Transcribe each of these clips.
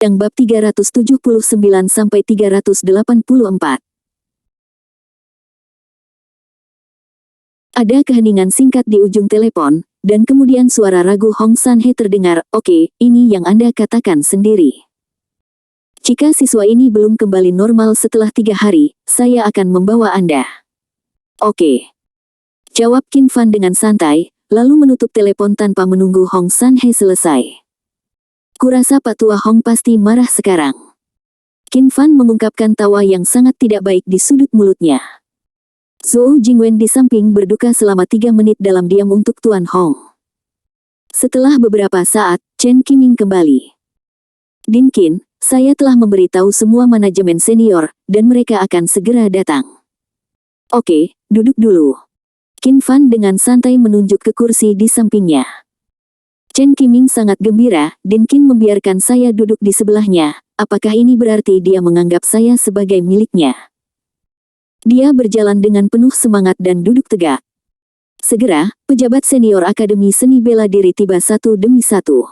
Yang bab 379-384. Ada keheningan singkat di ujung telepon, dan kemudian suara ragu Hong San-he terdengar. Oke, ini yang Anda katakan sendiri. Jika siswa ini belum kembali normal setelah 3 hari, saya akan membawa Anda. Oke. Jawab Qin Fan dengan santai, lalu menutup telepon tanpa menunggu Hong San-he selesai. Kurasa Pak Tua Hong pasti marah sekarang. Qin Fan mengungkapkan tawa yang sangat tidak baik di sudut mulutnya. Zhou Jingwen di samping berduka selama 3 menit dalam diam untuk Tuan Hong. Setelah beberapa saat, Chen Qiming kembali. Din Qin, saya telah memberitahu semua manajemen senior, dan mereka akan segera datang. Oke, duduk dulu. Qin Fan dengan santai menunjuk ke kursi di sampingnya. Chen Qiming sangat gembira. Din Qin membiarkan saya duduk di sebelahnya. Apakah ini berarti dia menganggap saya sebagai miliknya? Dia berjalan dengan penuh semangat dan duduk tegak. Segera, pejabat senior Akademi Seni Bela Diri tiba satu demi satu.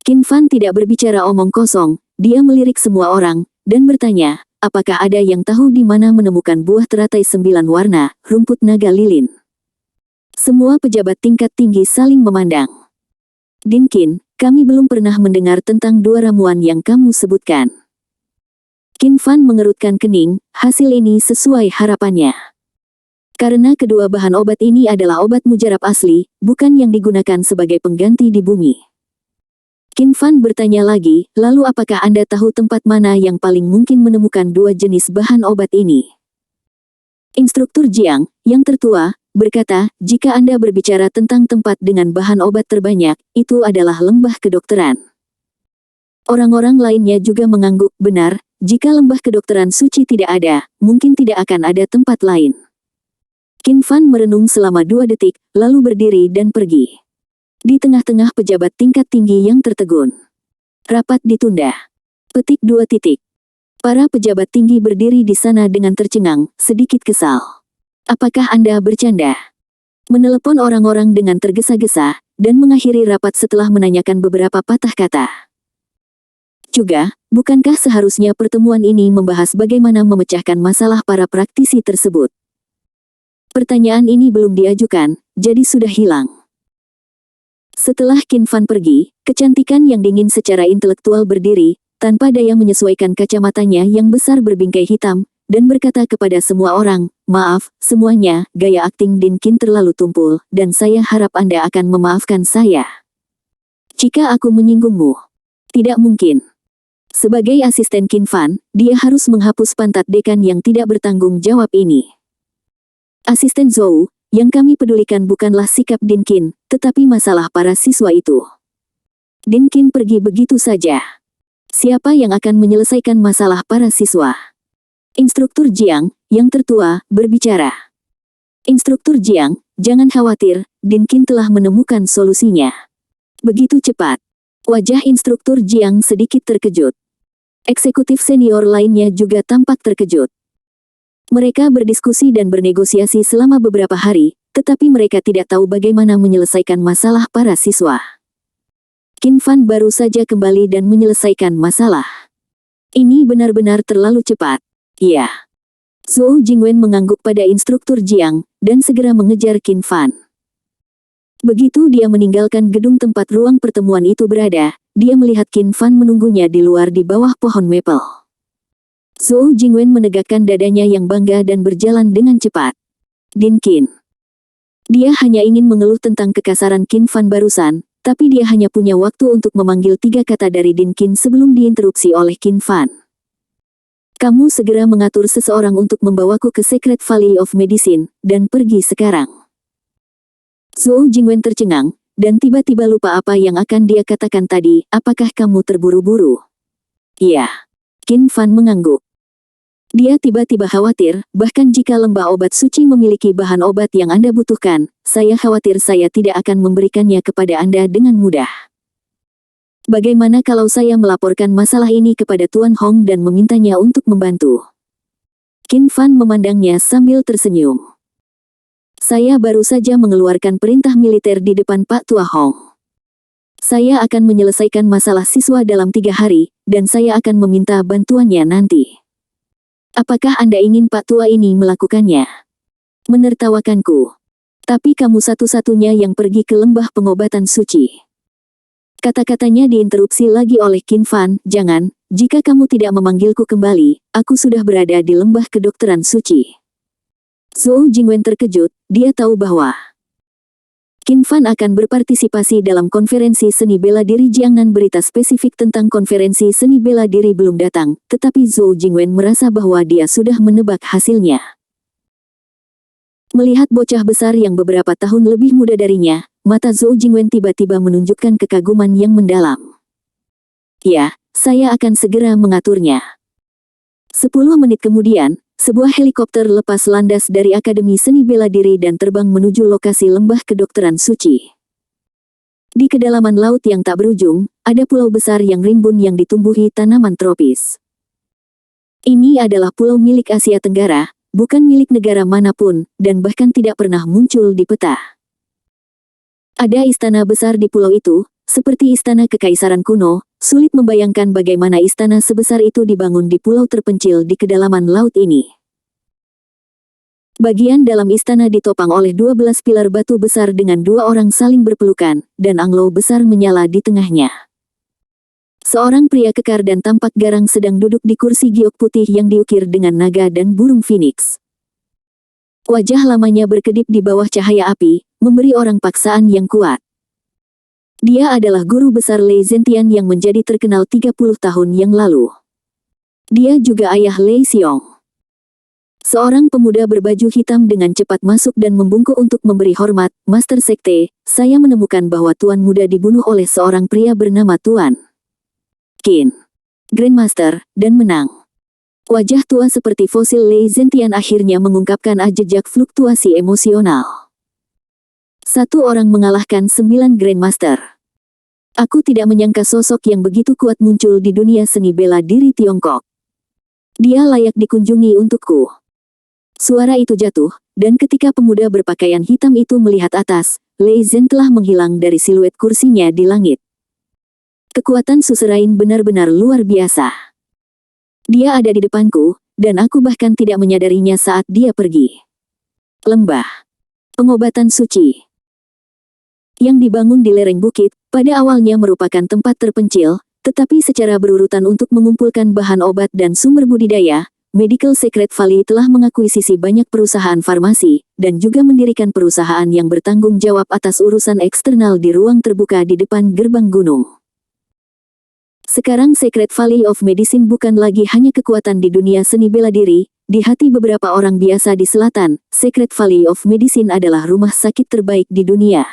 Qin Fan tidak berbicara omong kosong, dia melirik semua orang, dan bertanya, apakah ada yang tahu di mana menemukan buah teratai 9 warna, rumput naga lilin? Semua pejabat tingkat tinggi saling memandang. Din Qin, kami belum pernah mendengar tentang 2 ramuan yang kamu sebutkan. Qin Fan mengerutkan kening, hasil ini sesuai harapannya. Karena kedua bahan obat ini adalah obat mujarab asli, bukan yang digunakan sebagai pengganti di bumi. Qin Fan bertanya lagi, lalu apakah Anda tahu tempat mana yang paling mungkin menemukan 2 jenis bahan obat ini? Instruktur Jiang, yang tertua, berkata, jika Anda berbicara tentang tempat dengan bahan obat terbanyak, itu adalah lembah kedokteran. Orang-orang lainnya juga mengangguk, benar, jika lembah kedokteran suci tidak ada, mungkin tidak akan ada tempat lain. Qin Fan merenung selama 2 detik, lalu berdiri dan pergi. Di tengah-tengah pejabat tingkat tinggi yang tertegun. Rapat ditunda. Petik 2 titik. Para pejabat tinggi berdiri di sana dengan tercengang, sedikit kesal. Apakah Anda bercanda? Menelepon orang-orang dengan tergesa-gesa, dan mengakhiri rapat setelah menanyakan beberapa patah kata. Juga, bukankah seharusnya pertemuan ini membahas bagaimana memecahkan masalah para praktisi tersebut? Pertanyaan ini belum diajukan, jadi sudah hilang. Setelah Qin Fan pergi, kecantikan yang dingin secara intelektual berdiri, tanpa daya menyesuaikan kacamatanya yang besar berbingkai hitam, dan berkata kepada semua orang, maaf, semuanya, gaya akting Din Qin terlalu tumpul, dan saya harap Anda akan memaafkan saya. Jika aku menyinggungmu. Tidak mungkin. Sebagai asisten Qin Fan, dia harus menghapus pantat dekan yang tidak bertanggung jawab ini. Asisten Zhou, yang kami pedulikan bukanlah sikap Din Qin, tetapi masalah para siswa itu. Din Qin pergi begitu saja. Siapa yang akan menyelesaikan masalah para siswa? Instruktur Jiang, yang tertua, berbicara. Instruktur Jiang, jangan khawatir, Din Qin telah menemukan solusinya. Begitu cepat. Wajah Instruktur Jiang sedikit terkejut. Eksekutif senior lainnya juga tampak terkejut. Mereka berdiskusi dan bernegosiasi selama beberapa hari, tetapi mereka tidak tahu bagaimana menyelesaikan masalah para siswa. Qin Fan baru saja kembali dan menyelesaikan masalah. Ini benar-benar terlalu cepat. Iya. Zhou Jingwen mengangguk pada Instruktur Jiang, dan segera mengejar Qin Fan. Begitu dia meninggalkan gedung tempat ruang pertemuan itu berada, dia melihat Qin Fan menunggunya di luar di bawah pohon maple. Zhou Jingwen menegakkan dadanya yang bangga dan berjalan dengan cepat. Din Qin. Dia hanya ingin mengeluh tentang kekasaran Qin Fan barusan, tapi dia hanya punya waktu untuk memanggil 3 kata dari Din Qin sebelum diinterupsi oleh Qin Fan. Kamu segera mengatur seseorang untuk membawaku ke Secret Valley of Medicine, dan pergi sekarang. Zhou Jingwen tercengang, dan tiba-tiba lupa apa yang akan dia katakan tadi. Apakah kamu terburu-buru? Iya. Qin Fan mengangguk. Dia tiba-tiba khawatir, bahkan jika lembah obat suci memiliki bahan obat yang Anda butuhkan, saya khawatir saya tidak akan memberikannya kepada Anda dengan mudah. Bagaimana kalau saya melaporkan masalah ini kepada Tuan Hong dan memintanya untuk membantu? Qin Fan memandangnya sambil tersenyum. Saya baru saja mengeluarkan perintah militer di depan Pak Tua Hong. Saya akan menyelesaikan masalah siswa dalam 3 hari, dan saya akan meminta bantuannya nanti. Apakah Anda ingin Pak Tua ini melakukannya? Menertawakanku. Tapi kamu satu-satunya yang pergi ke lembah pengobatan suci. Kata-katanya diinterupsi lagi oleh Qin Fan. Jangan, jika kamu tidak memanggilku kembali, aku sudah berada di lembah kedokteran suci. Zhou Jingwen terkejut, dia tahu bahwa Qin Fan akan berpartisipasi dalam konferensi seni bela diri Jiangnan. Berita spesifik tentang konferensi seni bela diri belum datang, tetapi Zhou Jingwen merasa bahwa dia sudah menebak hasilnya. Melihat bocah besar yang beberapa tahun lebih muda darinya, mata Zhou Jingwen tiba-tiba menunjukkan kekaguman yang mendalam. Ya, saya akan segera mengaturnya. 10 menit kemudian, sebuah helikopter lepas landas dari Akademi Seni Bela Diri dan terbang menuju lokasi lembah kedokteran suci. Di kedalaman laut yang tak berujung, ada pulau besar yang rimbun yang ditumbuhi tanaman tropis. Ini adalah pulau milik Asia Tenggara, bukan milik negara manapun, dan bahkan tidak pernah muncul di peta. Ada istana besar di pulau itu, seperti istana kekaisaran kuno. Sulit membayangkan bagaimana istana sebesar itu dibangun di pulau terpencil di kedalaman laut ini. Bagian dalam istana ditopang oleh 12 pilar batu besar dengan 2 orang saling berpelukan, dan anglo besar menyala di tengahnya. Seorang pria kekar dan tampak garang sedang duduk di kursi giok putih yang diukir dengan naga dan burung phoenix. Wajah lamanya berkedip di bawah cahaya api, memberi orang paksaan yang kuat. Dia adalah guru besar Lei Zentian yang menjadi terkenal 30 tahun yang lalu. Dia juga ayah Lei Xiong. Seorang pemuda berbaju hitam dengan cepat masuk dan membungkuk untuk memberi hormat. Master Sekte, saya menemukan bahwa Tuan Muda dibunuh oleh seorang pria bernama Tuan Qin, Grandmaster, dan menang. Wajah tua seperti fosil Lei Zentian akhirnya mengungkapkan jejak fluktuasi emosional. 1 orang mengalahkan 9 Grandmaster. Aku tidak menyangka sosok yang begitu kuat muncul di dunia seni bela diri Tiongkok. Dia layak dikunjungi untukku. Suara itu jatuh, dan ketika pemuda berpakaian hitam itu melihat atas, Lei Zhen telah menghilang dari siluet kursinya di langit. Kekuatan Suzerain benar-benar luar biasa. Dia ada di depanku, dan aku bahkan tidak menyadarinya saat dia pergi. Lembah pengobatan suci yang dibangun di lereng bukit, pada awalnya merupakan tempat terpencil, tetapi secara berurutan untuk mengumpulkan bahan obat dan sumber budidaya, Medical Secret Valley telah mengakuisisi banyak perusahaan farmasi, dan juga mendirikan perusahaan yang bertanggung jawab atas urusan eksternal di ruang terbuka di depan gerbang gunung. Sekarang Secret Valley of Medicine bukan lagi hanya kekuatan di dunia seni bela diri, di hati beberapa orang biasa di selatan, Secret Valley of Medicine adalah rumah sakit terbaik di dunia.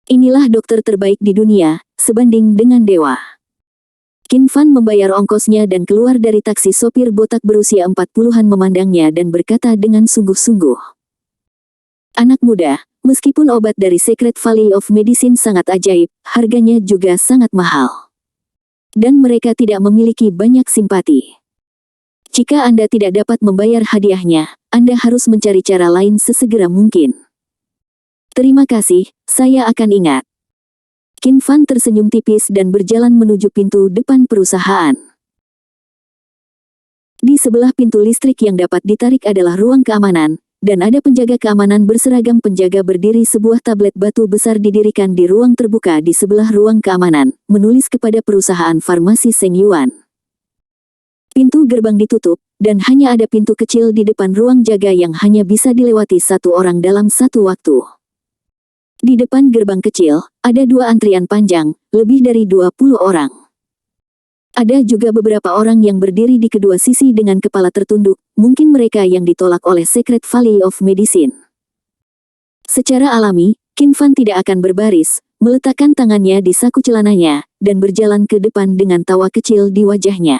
Inilah dokter terbaik di dunia, sebanding dengan dewa. Qin Fan membayar ongkosnya dan keluar dari taksi. Sopir botak berusia 40-an memandangnya dan berkata dengan sungguh-sungguh. Anak muda, meskipun obat dari Secret Valley of Medicine sangat ajaib, harganya juga sangat mahal. Dan mereka tidak memiliki banyak simpati. Jika Anda tidak dapat membayar hadiahnya, Anda harus mencari cara lain sesegera mungkin. Terima kasih, saya akan ingat. Qin Fan tersenyum tipis dan berjalan menuju pintu depan perusahaan. Di sebelah pintu listrik yang dapat ditarik adalah ruang keamanan, dan ada penjaga keamanan berseragam penjaga berdiri. Sebuah tablet batu besar didirikan di ruang terbuka di sebelah ruang keamanan, menulis kepada perusahaan farmasi Seng Yuan. Pintu gerbang ditutup, dan hanya ada pintu kecil di depan ruang jaga yang hanya bisa dilewati 1 orang dalam 1 waktu. Di depan gerbang kecil, ada 2 antrian panjang, lebih dari 20 orang. Ada juga beberapa orang yang berdiri di kedua sisi dengan kepala tertunduk, mungkin mereka yang ditolak oleh Secret Valley of Medicine. Secara alami, Qin Fan tidak akan berbaris, meletakkan tangannya di saku celananya, dan berjalan ke depan dengan tawa kecil di wajahnya.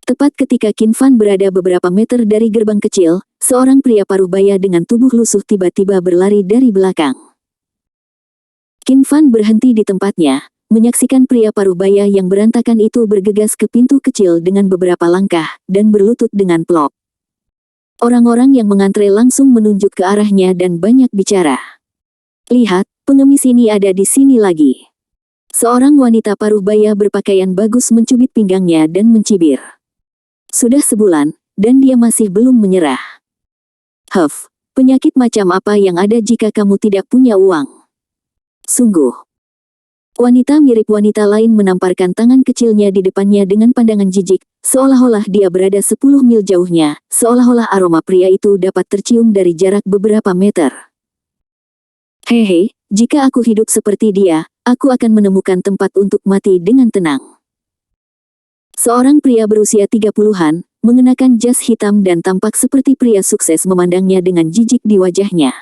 Tepat ketika Qin Fan berada beberapa meter dari gerbang kecil, seorang pria parubaya dengan tubuh lusuh tiba-tiba berlari dari belakang. Qin Fan berhenti di tempatnya, menyaksikan pria parubaya yang berantakan itu bergegas ke pintu kecil dengan beberapa langkah, dan berlutut dengan plop. Orang-orang yang mengantre langsung menunjuk ke arahnya dan banyak bicara. Lihat, pengemis ini ada di sini lagi. Seorang wanita paruh baya berpakaian bagus mencubit pinggangnya dan mencibir. Sudah sebulan, dan dia masih belum menyerah. Huff, penyakit macam apa yang ada jika kamu tidak punya uang? Sungguh. Wanita mirip wanita lain menamparkan tangan kecilnya di depannya dengan pandangan jijik, seolah-olah dia berada 10 mil jauhnya, seolah-olah aroma pria itu dapat tercium dari jarak beberapa meter. Hehe, jika aku hidup seperti dia, aku akan menemukan tempat untuk mati dengan tenang. Seorang pria berusia 30-an, mengenakan jas hitam dan tampak seperti pria sukses memandangnya dengan jijik di wajahnya.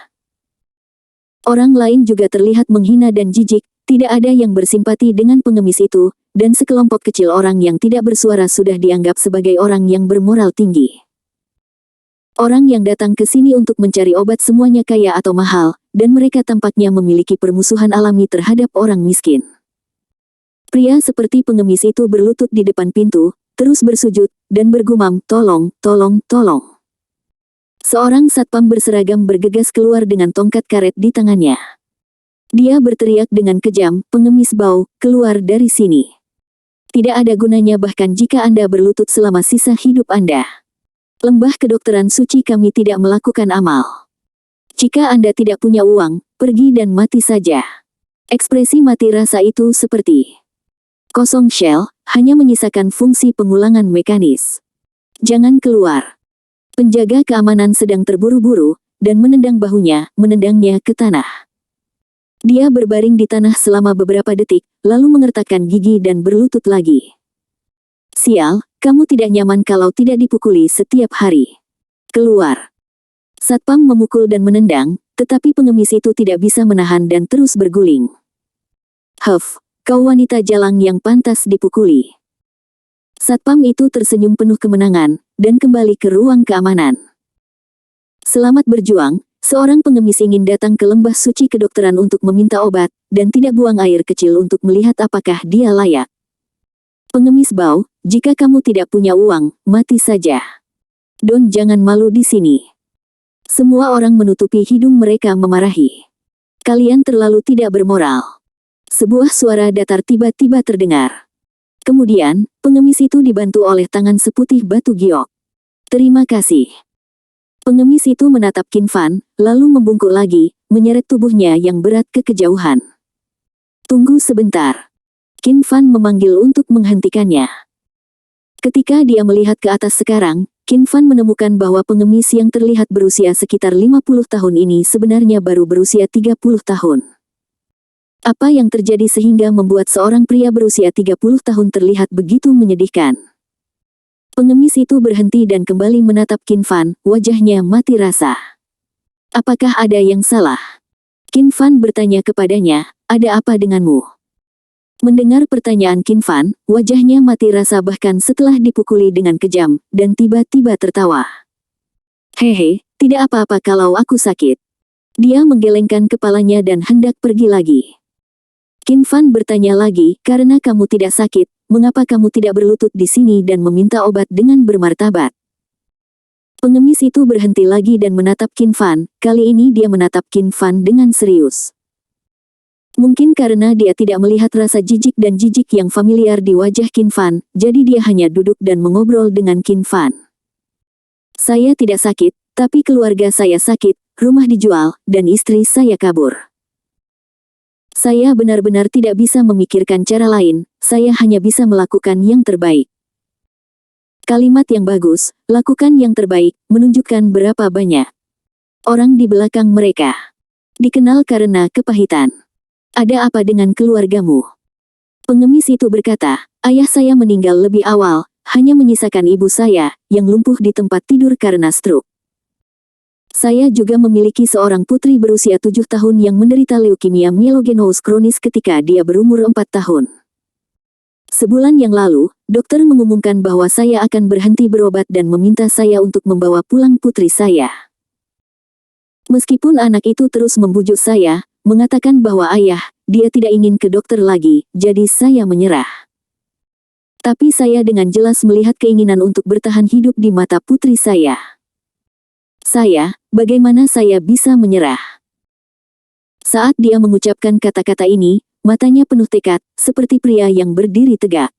Orang lain juga terlihat menghina dan jijik, tidak ada yang bersimpati dengan pengemis itu, dan sekelompok kecil orang yang tidak bersuara sudah dianggap sebagai orang yang bermoral tinggi. Orang yang datang ke sini untuk mencari obat semuanya kaya atau mahal, dan mereka tampaknya memiliki permusuhan alami terhadap orang miskin. Pria seperti pengemis itu berlutut di depan pintu, terus bersujud, dan bergumam, "Tolong, tolong, tolong." Seorang satpam berseragam bergegas keluar dengan tongkat karet di tangannya. Dia berteriak dengan kejam, "Pengemis bau, keluar dari sini. Tidak ada gunanya bahkan jika Anda berlutut selama sisa hidup Anda. Lembah kedokteran suci kami tidak melakukan amal. Jika Anda tidak punya uang, pergi dan mati saja." Ekspresi mati rasa itu seperti kosong shell, hanya menyisakan fungsi pengulangan mekanis. "Jangan keluar." Penjaga keamanan sedang terburu-buru, dan menendang bahunya, menendangnya ke tanah. Dia berbaring di tanah selama beberapa detik, lalu mengertakkan gigi dan berlutut lagi. "Sial, kamu tidak nyaman kalau tidak dipukuli setiap hari. Keluar." Satpam memukul dan menendang, tetapi pengemis itu tidak bisa menahan dan terus berguling. "Huff, kau wanita jalang yang pantas dipukuli." Satpam itu tersenyum penuh kemenangan, dan kembali ke ruang keamanan. Selamat berjuang. Seorang pengemis ingin datang ke lembah suci kedokteran untuk meminta obat, dan tidak buang air kecil untuk melihat apakah dia layak. "Pengemis bau, jika kamu tidak punya uang, mati saja. Don jangan malu di sini." Semua orang menutupi hidung mereka memarahi. "Kalian terlalu tidak bermoral." Sebuah suara datar tiba-tiba terdengar. Kemudian, pengemis itu dibantu oleh tangan seputih batu giok. "Terima kasih." Pengemis itu menatap Qin Fan, lalu membungkuk lagi, menyeret tubuhnya yang berat ke kejauhan. "Tunggu sebentar." Qin Fan memanggil untuk menghentikannya. Ketika dia melihat ke atas sekarang, Qin Fan menemukan bahwa pengemis yang terlihat berusia sekitar 50 tahun ini sebenarnya baru berusia 30 tahun. Apa yang terjadi sehingga membuat seorang pria berusia 30 tahun terlihat begitu menyedihkan? Pengemis itu berhenti dan kembali menatap Qin Fan, wajahnya mati rasa. "Apakah ada yang salah?" Qin Fan bertanya kepadanya, "Ada apa denganmu?" Mendengar pertanyaan Qin Fan, wajahnya mati rasa bahkan setelah dipukuli dengan kejam, dan tiba-tiba tertawa. "Hehe, tidak apa-apa kalau aku sakit." Dia menggelengkan kepalanya dan hendak pergi lagi. Qin Fan bertanya lagi, "Karena kamu tidak sakit, mengapa kamu tidak berlutut di sini dan meminta obat dengan bermartabat?" Pengemis itu berhenti lagi dan menatap Qin Fan, kali ini dia menatap Qin Fan dengan serius. Mungkin karena dia tidak melihat rasa jijik dan jijik yang familiar di wajah Qin Fan, jadi dia hanya duduk dan mengobrol dengan Qin Fan. "Saya tidak sakit, tapi keluarga saya sakit, rumah dijual, dan istri saya kabur. Saya benar-benar tidak bisa memikirkan cara lain, saya hanya bisa melakukan yang terbaik." Kalimat yang bagus, lakukan yang terbaik, menunjukkan berapa banyak orang di belakang mereka dikenal karena kepahitan. "Ada apa dengan keluargamu?" Pengemis itu berkata, "Ayah saya meninggal lebih awal, hanya menyisakan ibu saya, yang lumpuh di tempat tidur karena stroke. Saya juga memiliki seorang putri berusia 7 tahun yang menderita leukemia mielogenous kronis ketika dia berumur 4 tahun. Sebulan yang lalu, dokter mengumumkan bahwa saya akan berhenti berobat dan meminta saya untuk membawa pulang putri saya. Meskipun anak itu terus membujuk saya, mengatakan bahwa ayah, dia tidak ingin ke dokter lagi, jadi saya menyerah. Tapi saya dengan jelas melihat keinginan untuk bertahan hidup di mata putri saya. Bagaimana saya bisa menyerah? Saat dia mengucapkan kata-kata ini, matanya penuh tekad, seperti pria yang berdiri tegak.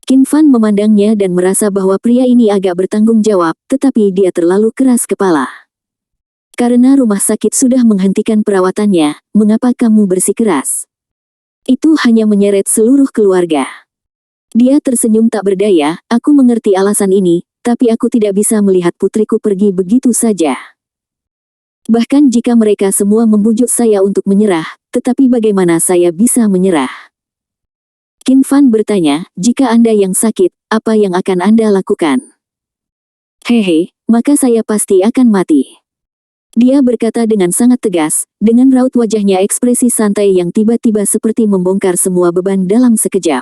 Qin Fan memandangnya dan merasa bahwa pria ini agak bertanggung jawab, tetapi dia terlalu keras kepala. Karena rumah sakit sudah menghentikan perawatannya, mengapa kamu bersikeras? Itu hanya menyeret seluruh keluarga. Dia tersenyum tak berdaya, aku mengerti alasan ini, tapi aku tidak bisa melihat putriku pergi begitu saja. Bahkan jika mereka semua membujuk saya untuk menyerah, tetapi bagaimana saya bisa menyerah? Qin Fan bertanya, jika Anda yang sakit, apa yang akan Anda lakukan? Hehe, maka saya pasti akan mati. Dia berkata dengan sangat tegas, dengan raut wajahnya ekspresi santai yang tiba-tiba seperti membongkar semua beban dalam sekejap.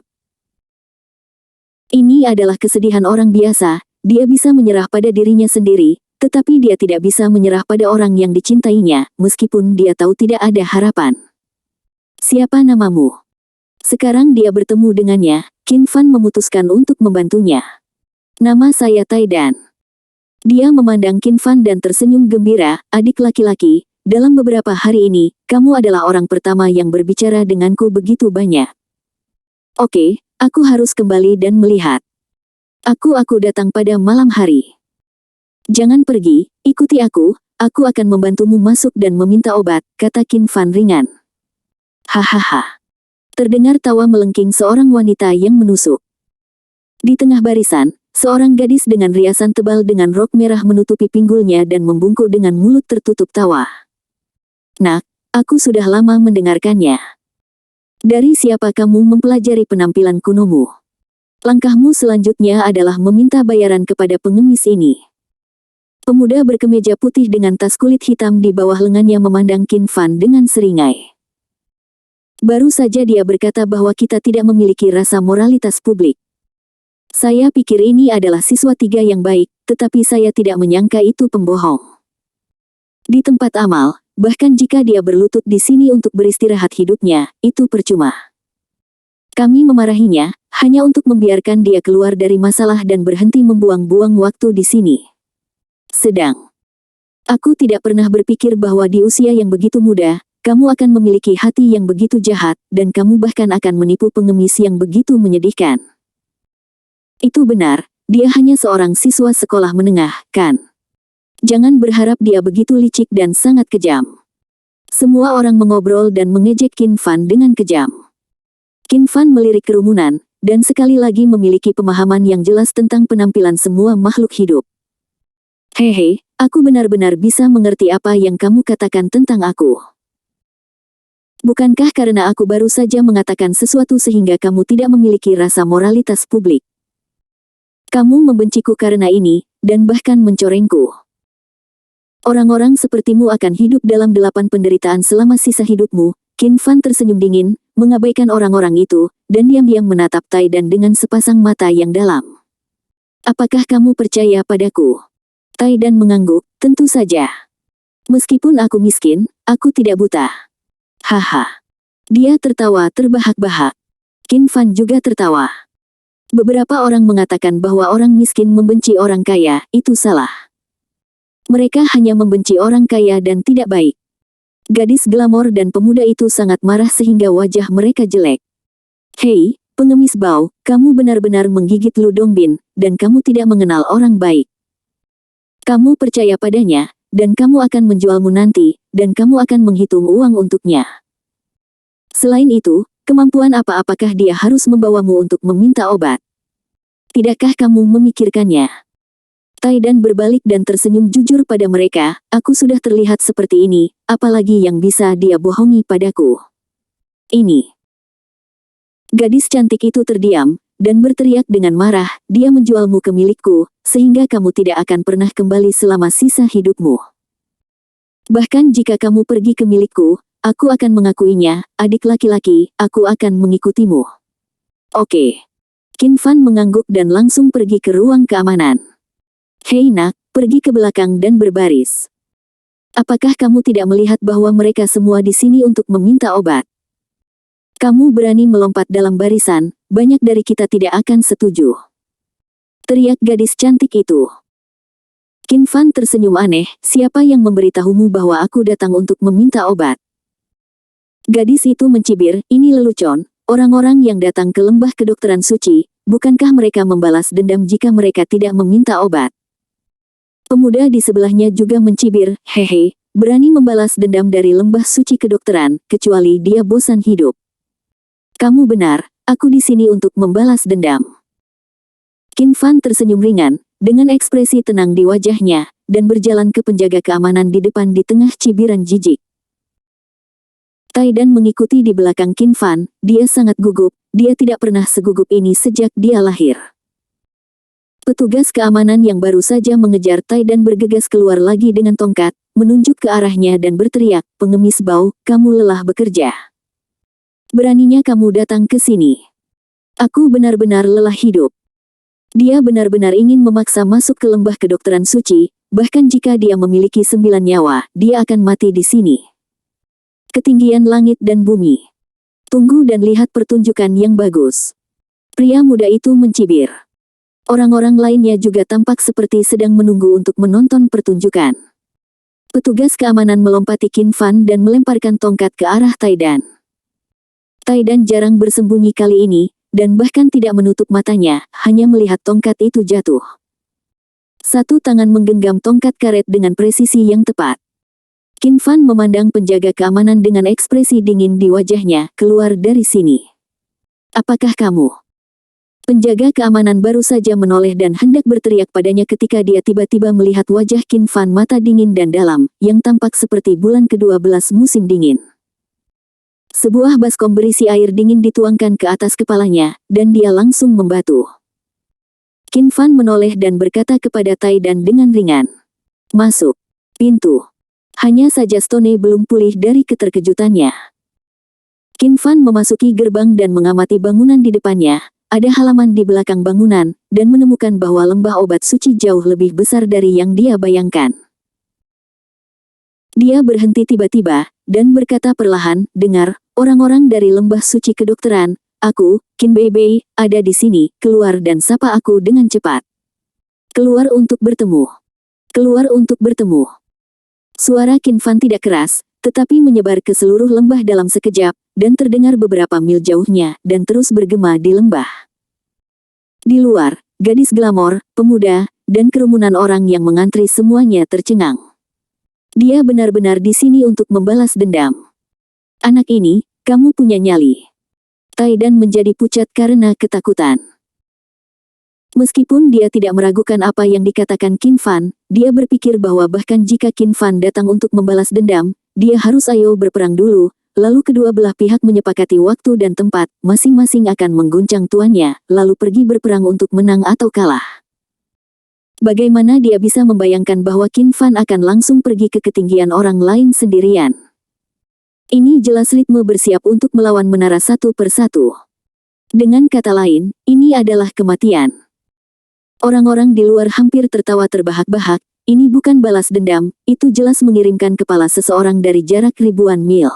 Ini adalah kesedihan orang biasa, dia bisa menyerah pada dirinya sendiri, tetapi dia tidak bisa menyerah pada orang yang dicintainya, meskipun dia tahu tidak ada harapan. Siapa namamu? Sekarang dia bertemu dengannya, Qin Fan memutuskan untuk membantunya. Nama saya Tai Dan. Dia memandang Qin Fan dan tersenyum gembira, adik laki-laki, dalam beberapa hari ini, kamu adalah orang pertama yang berbicara denganku begitu banyak. Oke, aku harus kembali dan melihat. Aku datang pada malam hari. Jangan pergi, ikuti aku akan membantumu masuk dan meminta obat, kata Qin Fan ringan. Hahaha. Terdengar tawa melengking seorang wanita yang menusuk. Di tengah barisan, seorang gadis dengan riasan tebal dengan rok merah menutupi pinggulnya dan membungkuk dengan mulut tertutup tawa. Nak, aku sudah lama mendengarkannya. Dari siapa kamu mempelajari penampilan kunomu? Langkahmu selanjutnya adalah meminta bayaran kepada pengemis ini. Pemuda berkemeja putih dengan tas kulit hitam di bawah lengannya memandang Qin Fan dengan seringai. Baru saja dia berkata bahwa kita tidak memiliki rasa moralitas publik. Saya pikir ini adalah siswa 3 yang baik, tetapi saya tidak menyangka itu pembohong. Di tempat amal, bahkan jika dia berlutut di sini untuk beristirahat hidupnya, itu percuma. Kami memarahinya, hanya untuk membiarkan dia keluar dari masalah dan berhenti membuang-buang waktu di sini. Sedang, aku tidak pernah berpikir bahwa di usia yang begitu muda, kamu akan memiliki hati yang begitu jahat, dan kamu bahkan akan menipu pengemis yang begitu menyedihkan. Itu benar, dia hanya seorang siswa sekolah menengah, kan? Jangan berharap dia begitu licik dan sangat kejam. Semua orang mengobrol dan mengejek Qin Fan dengan kejam. Qin Fan melirik kerumunan, dan sekali lagi memiliki pemahaman yang jelas tentang penampilan semua makhluk hidup. Hehe, aku benar-benar bisa mengerti apa yang kamu katakan tentang aku. Bukankah karena aku baru saja mengatakan sesuatu sehingga kamu tidak memiliki rasa moralitas publik? Kamu membenciku karena ini, dan bahkan mencorengku. Orang-orang sepertimu akan hidup dalam 8 penderitaan selama sisa hidupmu. Qin Fan tersenyum dingin, mengabaikan orang-orang itu, dan diam-diam menatap Tai Dan dengan sepasang mata yang dalam. Apakah kamu percaya padaku? Tai Dan mengangguk, tentu saja. Meskipun aku miskin, aku tidak buta. Haha. Dia tertawa terbahak-bahak. Qin Fan juga tertawa. Beberapa orang mengatakan bahwa orang miskin membenci orang kaya, itu salah. Mereka hanya membenci orang kaya dan tidak baik. Gadis glamor dan pemuda itu sangat marah sehingga wajah mereka jelek. Hei, pengemis bau, kamu benar-benar menggigit Lu Dongbin, dan kamu tidak mengenal orang baik. Kamu percaya padanya, dan kamu akan menjualmu nanti, dan kamu akan menghitung uang untuknya. Selain itu, kemampuan apakah dia harus membawamu untuk meminta obat? Tidakkah kamu memikirkannya? Tai Dan berbalik dan tersenyum jujur pada mereka, aku sudah terlihat seperti ini, apalagi yang bisa dia bohongi padaku. Ini. Gadis cantik itu terdiam, dan berteriak dengan marah, dia menjualmu ke milikku, sehingga kamu tidak akan pernah kembali selama sisa hidupmu. Bahkan jika kamu pergi ke milikku, aku akan mengakuinya, adik laki-laki, aku akan mengikutimu. Oke. Qin Fan mengangguk dan langsung pergi ke ruang keamanan. Hei nak, pergi ke belakang dan berbaris. Apakah kamu tidak melihat bahwa mereka semua di sini untuk meminta obat? Kamu berani melompat dalam barisan, banyak dari kita tidak akan setuju. Teriak gadis cantik itu. Qin Fan tersenyum aneh, siapa yang memberitahumu bahwa aku datang untuk meminta obat? Gadis itu mencibir, ini lelucon, orang-orang yang datang ke lembah kedokteran suci, bukankah mereka membalas dendam jika mereka tidak meminta obat? Pemuda di sebelahnya juga mencibir, hehe, berani membalas dendam dari lembah suci kedokteran, kecuali dia bosan hidup. Kamu benar, aku di sini untuk membalas dendam. Qin Fan tersenyum ringan, dengan ekspresi tenang di wajahnya, dan berjalan ke penjaga keamanan di depan di tengah cibiran jijik. Tai Dan mengikuti di belakang Qin Fan, dia sangat gugup, dia tidak pernah segugup ini sejak dia lahir. Petugas keamanan yang baru saja mengejar Tai Dan bergegas keluar lagi dengan tongkat, menunjuk ke arahnya dan berteriak, pengemis bau, kamu lelah bekerja. Beraninya kamu datang ke sini. Aku benar-benar lelah hidup. Dia benar-benar ingin memaksa masuk ke lembah kedokteran suci, bahkan jika dia memiliki 9 nyawa, dia akan mati di sini. Ketinggian langit dan bumi. Tunggu dan lihat pertunjukan yang bagus. Pria muda itu mencibir. Orang-orang lainnya juga tampak seperti sedang menunggu untuk menonton pertunjukan. Petugas keamanan melompati Qin Fan dan melemparkan tongkat ke arah Tai Dan. Tai Dan jarang bersembunyi kali ini, dan bahkan tidak menutup matanya, hanya melihat tongkat itu jatuh. Satu tangan menggenggam tongkat karet dengan presisi yang tepat. Qin Fan memandang penjaga keamanan dengan ekspresi dingin di wajahnya, keluar dari sini. Apakah kamu? Penjaga keamanan baru saja menoleh dan hendak berteriak padanya ketika dia tiba-tiba melihat wajah Qin Fan mata dingin dan dalam, yang tampak seperti bulan ke-12 musim dingin. Sebuah baskom berisi air dingin dituangkan ke atas kepalanya, dan dia langsung membatu. Qin Fan menoleh dan berkata kepada Tai Dan dengan ringan. Masuk. Pintu. Hanya saja Stone belum pulih dari keterkejutannya. Qin Fan memasuki gerbang dan mengamati bangunan di depannya. Ada halaman di belakang bangunan, dan menemukan bahwa lembah obat suci jauh lebih besar dari yang dia bayangkan. Dia berhenti tiba-tiba, dan berkata perlahan, dengar, orang-orang dari lembah suci kedokteran, aku, Qin Beibei, ada di sini, keluar dan sapa aku dengan cepat. Keluar untuk bertemu. Keluar untuk bertemu. Suara Qin Fan tidak keras, tetapi menyebar ke seluruh lembah dalam sekejap, dan terdengar beberapa mil jauhnya, dan terus bergema di lembah. Di luar, gadis glamor, pemuda, dan kerumunan orang yang mengantri semuanya tercengang. Dia benar-benar di sini untuk membalas dendam. Anak ini, kamu punya nyali. Tai Dan menjadi pucat karena ketakutan. Meskipun dia tidak meragukan apa yang dikatakan Qin Fan, dia berpikir bahwa bahkan jika Qin Fan datang untuk membalas dendam, dia harus ayo berperang dulu, lalu kedua belah pihak menyepakati waktu dan tempat, masing-masing akan mengguncang tuannya, lalu pergi berperang untuk menang atau kalah. Bagaimana dia bisa membayangkan bahwa Qin Fan akan langsung pergi ke ketinggian orang lain sendirian? Ini jelas ritme bersiap untuk melawan menara satu persatu. Dengan kata lain, ini adalah kematian. Orang-orang di luar hampir tertawa terbahak-bahak, ini bukan balas dendam, itu jelas mengirimkan kepala seseorang dari jarak ribuan mil.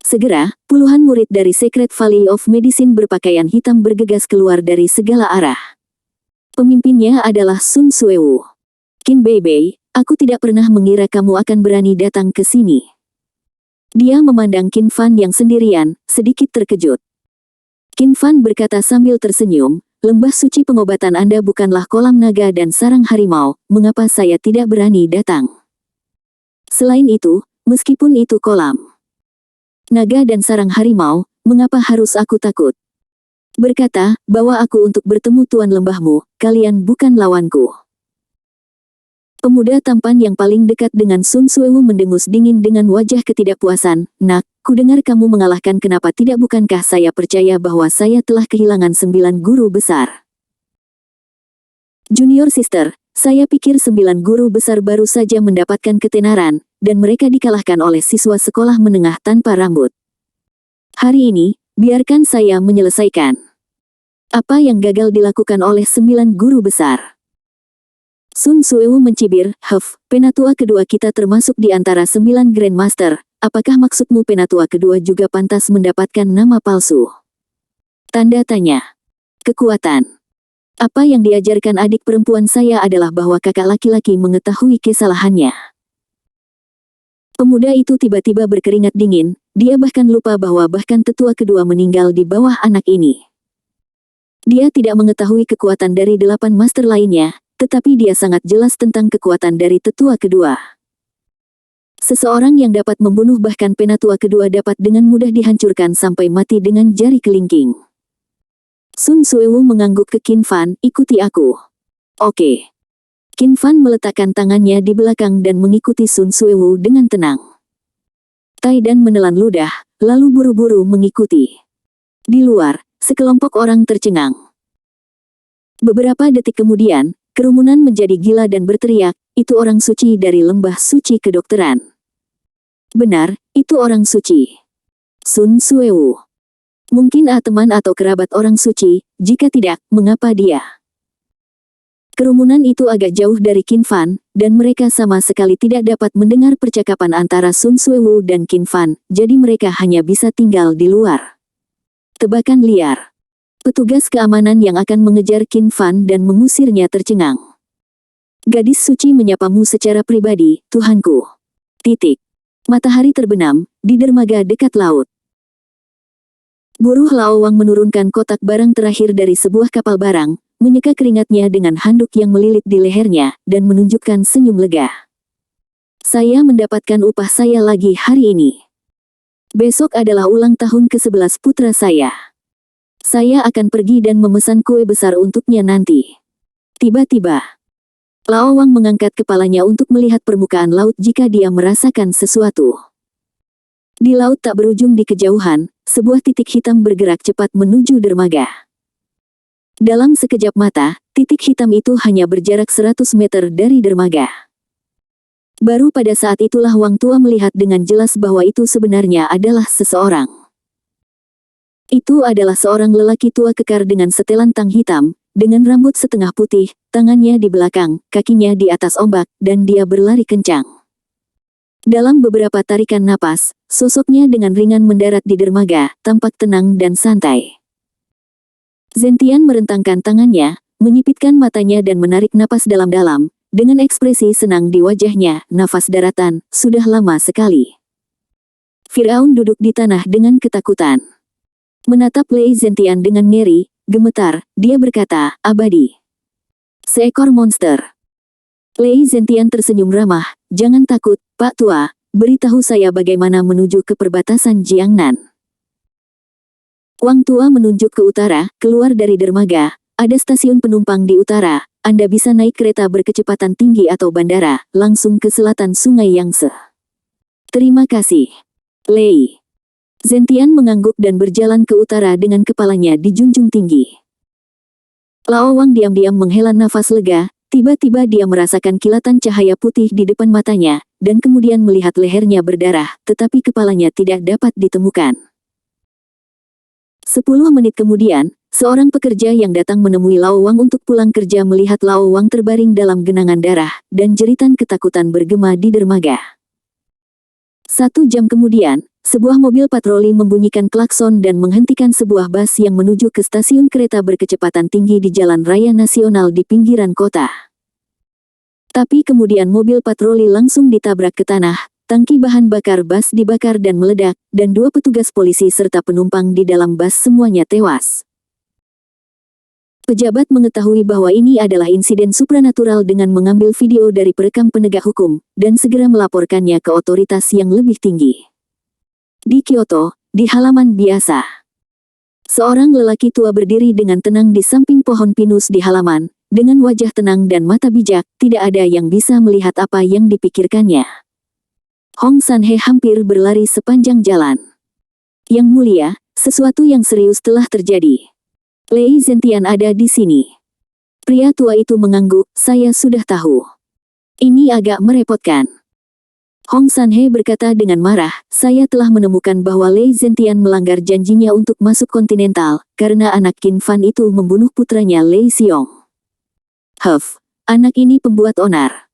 Segera, puluhan murid dari Secret Valley of Medicine berpakaian hitam bergegas keluar dari segala arah. Pemimpinnya adalah Sun Suewu. Qin Beibei, aku tidak pernah mengira kamu akan berani datang ke sini. Dia memandang Qin Fan yang sendirian, sedikit terkejut. Qin Fan berkata sambil tersenyum, lembah suci pengobatan Anda bukanlah kolam naga dan sarang harimau, mengapa saya tidak berani datang? Selain itu, meskipun itu kolam naga dan sarang harimau, mengapa harus aku takut? Berkata, bawa aku untuk bertemu tuan lembahmu, kalian bukan lawanku. Pemuda tampan yang paling dekat dengan Sun Suewu mendengus dingin dengan wajah ketidakpuasan, nak, kudengar kamu mengalahkan kenapa tidak bukankah saya percaya bahwa saya telah kehilangan 9 guru besar. Junior sister, saya pikir 9 guru besar baru saja mendapatkan ketenaran, dan mereka dikalahkan oleh siswa sekolah menengah tanpa rambut. Hari ini, biarkan saya menyelesaikan. Apa yang gagal dilakukan oleh 9 guru besar? Sun Suewu mencibir, penatua kedua kita termasuk di antara 9 Grandmaster, apakah maksudmu penatua kedua juga pantas mendapatkan nama palsu? Tanda tanya. Kekuatan. Apa yang diajarkan adik perempuan saya adalah bahwa kakak laki-laki mengetahui kesalahannya. Pemuda itu tiba-tiba berkeringat dingin, dia bahkan lupa bahwa bahkan tetua kedua meninggal di bawah anak ini. Dia tidak mengetahui kekuatan dari 8 master lainnya, tetapi dia sangat jelas tentang kekuatan dari tetua kedua. Seseorang yang dapat membunuh bahkan penatua kedua dapat dengan mudah dihancurkan sampai mati dengan jari kelingking. Sun Suewu mengangguk ke Qin Fan, ikuti aku. Oke. Qin Fan meletakkan tangannya di belakang dan mengikuti Sun Suewu dengan tenang. Tai Dan menelan ludah, lalu buru-buru mengikuti. Di luar, sekelompok orang tercengang. Beberapa detik kemudian, kerumunan menjadi gila dan berteriak, itu orang suci dari lembah suci kedokteran. Benar, itu orang suci. Sun Suewu. Mungkin teman atau kerabat orang suci, jika tidak, mengapa dia? Kerumunan itu agak jauh dari Qin Fan, dan mereka sama sekali tidak dapat mendengar percakapan antara Sun Suewu dan Qin Fan, jadi mereka hanya bisa tinggal di luar. Tebakan liar. Petugas keamanan yang akan mengejar Qin Fan dan mengusirnya tercengang. Gadis suci menyapamu secara pribadi, Tuhanku. Titik. Matahari terbenam, di dermaga dekat laut. Buruh Lao Wang menurunkan kotak barang terakhir dari sebuah kapal barang, menyeka keringatnya dengan handuk yang melilit di lehernya, dan menunjukkan senyum lega. Saya mendapatkan upah saya lagi hari ini. Besok adalah ulang tahun ke-11 putra saya. Saya akan pergi dan memesan kue besar untuknya nanti. Tiba-tiba, Lao Wang mengangkat kepalanya untuk melihat permukaan laut jika dia merasakan sesuatu. Di laut tak berujung di kejauhan, sebuah titik hitam bergerak cepat menuju dermaga. Dalam sekejap mata, titik hitam itu hanya berjarak 100 meter dari dermaga. Baru pada saat itulah Wang Tua melihat dengan jelas bahwa itu sebenarnya adalah seseorang. Itu adalah seorang lelaki tua kekar dengan setelan tang hitam, dengan rambut setengah putih, tangannya di belakang, kakinya di atas ombak, dan dia berlari kencang. Dalam beberapa tarikan napas, sosoknya dengan ringan mendarat di dermaga, tampak tenang dan santai. Zentian merentangkan tangannya, menyipitkan matanya dan menarik napas dalam-dalam, dengan ekspresi senang di wajahnya, nafas daratan, sudah lama sekali. Firaun duduk di tanah dengan ketakutan. Menatap Lei Zentian dengan ngeri, gemetar, dia berkata, abadi. Seekor monster. Lei Zentian tersenyum ramah, jangan takut, Pak Tua, beritahu saya bagaimana menuju ke perbatasan Jiangnan. Wang Tua menunjuk ke utara, keluar dari dermaga, ada stasiun penumpang di utara, Anda bisa naik kereta berkecepatan tinggi atau bandara, langsung ke selatan Sungai Yangtze. Terima kasih. Lei. Zentian mengangguk dan berjalan ke utara dengan kepalanya dijunjung tinggi. Lao Wang diam-diam menghela nafas lega, tiba-tiba dia merasakan kilatan cahaya putih di depan matanya, dan kemudian melihat lehernya berdarah, tetapi kepalanya tidak dapat ditemukan. 10 menit kemudian, seorang pekerja yang datang menemui Lao Wang untuk pulang kerja melihat Lao Wang terbaring dalam genangan darah, dan jeritan ketakutan bergema di dermaga. 1 jam kemudian, sebuah mobil patroli membunyikan klakson dan menghentikan sebuah bus yang menuju ke stasiun kereta berkecepatan tinggi di Jalan Raya Nasional di pinggiran kota. Tapi kemudian mobil patroli langsung ditabrak ke tanah. Tangki bahan bakar bus dibakar dan meledak, dan 2 petugas polisi serta penumpang di dalam bus semuanya tewas. Pejabat mengetahui bahwa ini adalah insiden supranatural dengan mengambil video dari perekam penegak hukum, dan segera melaporkannya ke otoritas yang lebih tinggi. Di Kyoto, di halaman biasa. Seorang lelaki tua berdiri dengan tenang di samping pohon pinus di halaman, dengan wajah tenang dan mata bijak, tidak ada yang bisa melihat apa yang dipikirkannya. Hong Sanhe hampir berlari sepanjang jalan. Yang mulia, sesuatu yang serius telah terjadi. Lei Zentian ada di sini. Pria tua itu mengangguk, saya sudah tahu. Ini agak merepotkan. Hong Sanhe berkata dengan marah, saya telah menemukan bahwa Lei Zentian melanggar janjinya untuk masuk kontinental, karena anak Qin Fan itu membunuh putranya Lei Xiong. Anak ini pembuat onar.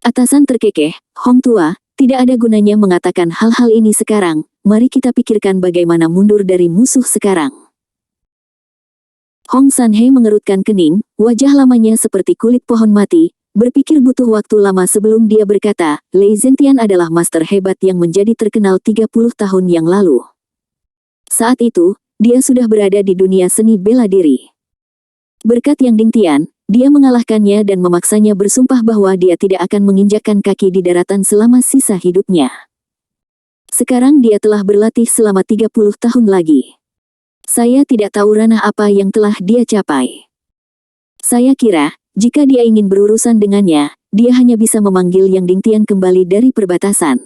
Atasan terkekeh, Hong Tua, tidak ada gunanya mengatakan hal-hal ini sekarang, mari kita pikirkan bagaimana mundur dari musuh sekarang. Hong Sanhe mengerutkan kening, wajah lamanya seperti kulit pohon mati, berpikir butuh waktu lama sebelum dia berkata, Lei Zentian adalah master hebat yang menjadi terkenal 30 tahun yang lalu. Saat itu, dia sudah berada di dunia seni bela diri. Berkat Yang Dingtian, dia mengalahkannya dan memaksanya bersumpah bahwa dia tidak akan menginjakkan kaki di daratan selama sisa hidupnya. Sekarang dia telah berlatih selama 30 tahun lagi. Saya tidak tahu ranah apa yang telah dia capai. Saya kira, jika dia ingin berurusan dengannya, dia hanya bisa memanggil Yang Dingtian kembali dari perbatasan.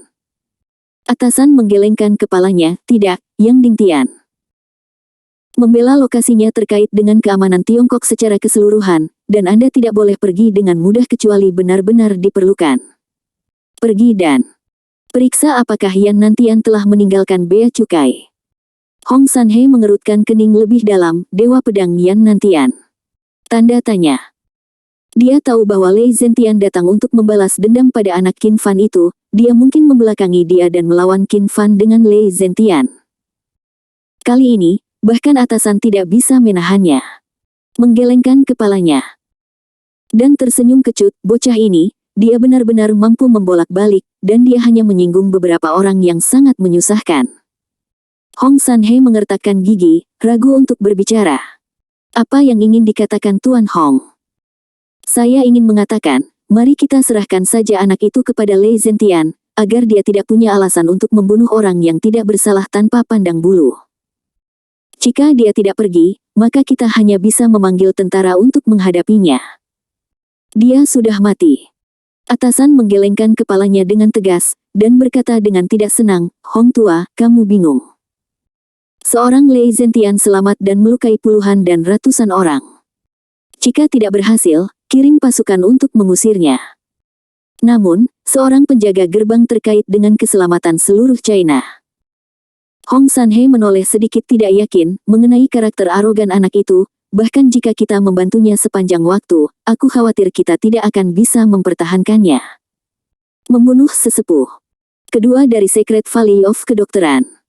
Atasan menggelengkan kepalanya, tidak, Yang Dingtian. Membela lokasinya terkait dengan keamanan Tiongkok secara keseluruhan, dan Anda tidak boleh pergi dengan mudah kecuali benar-benar diperlukan. Pergi dan periksa apakah Yan Nantian telah meninggalkan bea cukai. Hong Sanhe mengerutkan kening lebih dalam, Dewa Pedang Yan Nantian. Tanda tanya. Dia tahu bahwa Lei Zentian datang untuk membalas dendam pada anak Qin Fan itu, dia mungkin membelakangi dia dan melawan Qin Fan dengan Lei Zentian. Kali ini, bahkan atasan tidak bisa menahannya. Menggelengkan kepalanya. Dan tersenyum kecut, bocah ini, dia benar-benar mampu membolak-balik, dan dia hanya menyinggung beberapa orang yang sangat menyusahkan. Hong Sanhe mengertakkan gigi, ragu untuk berbicara. Apa yang ingin dikatakan Tuan Hong? Saya ingin mengatakan, mari kita serahkan saja anak itu kepada Lei Zentian, agar dia tidak punya alasan untuk membunuh orang yang tidak bersalah tanpa pandang bulu. Jika dia tidak pergi, maka kita hanya bisa memanggil tentara untuk menghadapinya. Dia sudah mati. Atasan menggelengkan kepalanya dengan tegas, dan berkata dengan tidak senang, Hong Tua, kamu bingung. Seorang Lei Zentian selamat dan melukai puluhan dan ratusan orang. Jika tidak berhasil, kirim pasukan untuk mengusirnya. Namun, seorang penjaga gerbang terkait dengan keselamatan seluruh China. Hong Sanhe menoleh sedikit tidak yakin mengenai karakter arogan anak itu, bahkan jika kita membantunya sepanjang waktu, aku khawatir kita tidak akan bisa mempertahankannya. Membunuh sesepuh. Kedua dari Secret Valley of Kedokteran.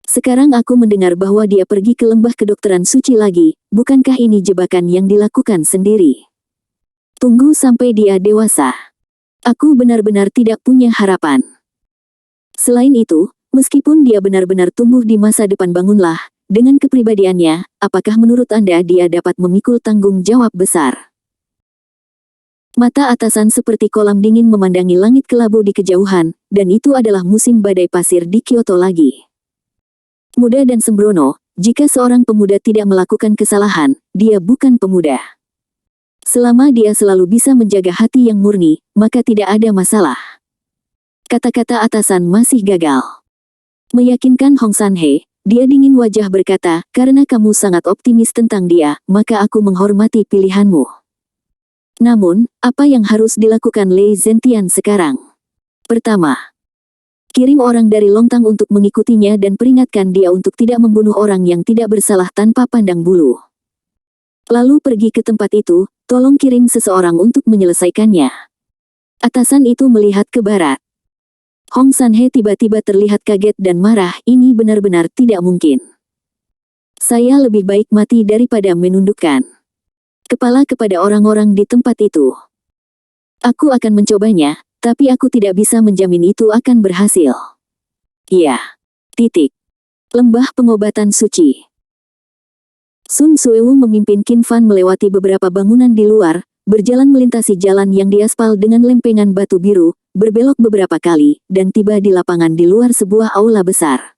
Sekarang aku mendengar bahwa dia pergi ke lembah kedokteran suci lagi, bukankah ini jebakan yang dilakukan sendiri? Tunggu sampai dia dewasa. Aku benar-benar tidak punya harapan. Selain itu, meskipun dia benar-benar tumbuh di masa depan bangunlah, dengan kepribadiannya, apakah menurut Anda dia dapat memikul tanggung jawab besar? Mata atasan seperti kolam dingin memandangi langit kelabu di kejauhan, dan itu adalah musim badai pasir di Kyoto lagi. Muda dan sembrono, jika seorang pemuda tidak melakukan kesalahan, dia bukan pemuda. Selama dia selalu bisa menjaga hati yang murni, maka tidak ada masalah. Kata-kata atasan masih gagal. Meyakinkan Hong Sanhe, dia dingin wajah berkata, karena kamu sangat optimis tentang dia, maka aku menghormati pilihanmu. Namun, apa yang harus dilakukan Lei Zentian sekarang? Pertama, kirim orang dari Longtang untuk mengikutinya dan peringatkan dia untuk tidak membunuh orang yang tidak bersalah tanpa pandang bulu. Lalu pergi ke tempat itu, tolong kirim seseorang untuk menyelesaikannya. Atasan itu melihat ke barat. Hong Sanhe tiba-tiba terlihat kaget dan marah, ini benar-benar tidak mungkin. Saya lebih baik mati daripada menundukkan kepala kepada orang-orang di tempat itu. Aku akan mencobanya, tapi aku tidak bisa menjamin itu akan berhasil. Iya. Titik. Lembah pengobatan suci. Sun Suewu memimpin Qin Fan melewati beberapa bangunan di luar, berjalan melintasi jalan yang diaspal dengan lempengan batu biru, berbelok beberapa kali, dan tiba di lapangan di luar sebuah aula besar.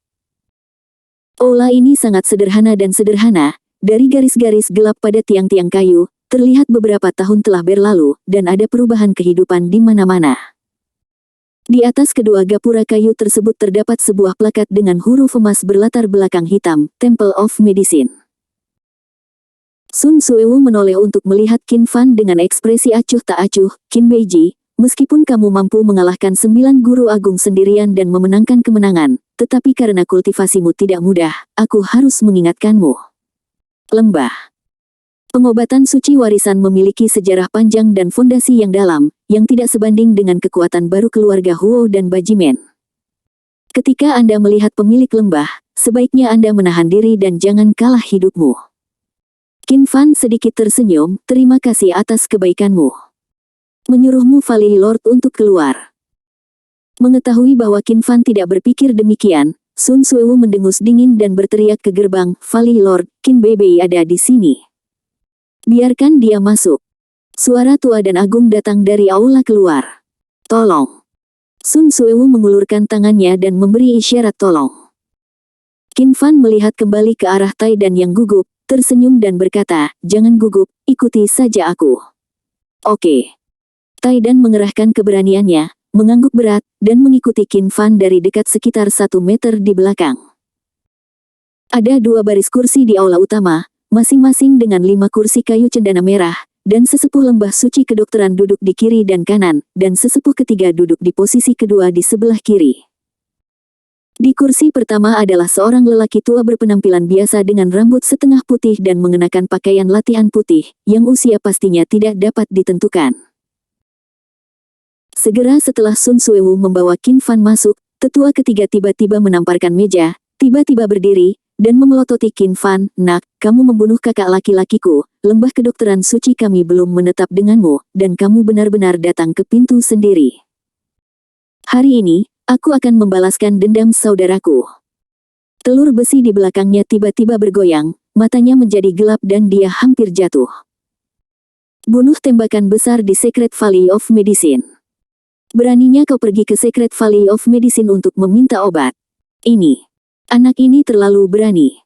Aula ini sangat sederhana dan sederhana, dari garis-garis gelap pada tiang-tiang kayu, terlihat beberapa tahun telah berlalu, dan ada perubahan kehidupan di mana-mana. Di atas kedua gapura kayu tersebut terdapat sebuah plakat dengan huruf emas berlatar belakang hitam, Temple of Medicine. Sun Suewu menoleh untuk melihat Qin Fan dengan ekspresi acuh tak acuh, Qin Beiji, meskipun kamu mampu mengalahkan 9 guru agung sendirian dan memenangkan kemenangan, tetapi karena kultivasimu tidak mudah, aku harus mengingatkanmu. Lembah pengobatan suci warisan memiliki sejarah panjang dan fondasi yang dalam, yang tidak sebanding dengan kekuatan baru keluarga Huo dan Bajimen. Ketika Anda melihat pemilik lembah, sebaiknya Anda menahan diri dan jangan kalah hidupmu. Qin Fan sedikit tersenyum, terima kasih atas kebaikanmu. Menyuruhmu Valley Lord untuk keluar. Mengetahui bahwa Qin Fan tidak berpikir demikian, Sun Suewu mendengus dingin dan berteriak ke gerbang, Valley Lord, Qin Beibei ada di sini. Biarkan dia masuk. Suara tua dan agung datang dari aula keluar. Tolong. Sun Suewu mengulurkan tangannya dan memberi isyarat tolong. Qin Fan melihat kembali ke arah Tai Dan yang gugup, tersenyum dan berkata, jangan gugup, ikuti saja aku. Oke. Tai Dan mengerahkan keberaniannya, mengangguk berat, dan mengikuti Qin Fan dari dekat sekitar 1 meter di belakang. Ada 2 baris kursi di aula utama, masing-masing dengan 5 kursi kayu cendana merah, dan sesepuh lembah suci kedokteran duduk di kiri dan kanan, dan sesepuh ketiga duduk di posisi kedua di sebelah kiri. Di kursi pertama adalah seorang lelaki tua berpenampilan biasa dengan rambut setengah putih dan mengenakan pakaian latihan putih, yang usia pastinya tidak dapat ditentukan. Segera setelah Sun Suewu membawa Qin Fan masuk, tetua ketiga tiba-tiba menamparkan meja, tiba-tiba berdiri, dan memelototi Qin Fan, nak, kamu membunuh kakak laki-lakiku, lembah kedokteran suci kami belum menetap denganmu, dan kamu benar-benar datang ke pintu sendiri. Hari ini, aku akan membalaskan dendam saudaraku. Telur besi di belakangnya tiba-tiba bergoyang, matanya menjadi gelap dan dia hampir jatuh. Bunuh tembakan besar di Secret Valley of Medicine. Beraninya kau pergi ke Secret Valley of Medicine untuk meminta obat. Anak ini terlalu berani.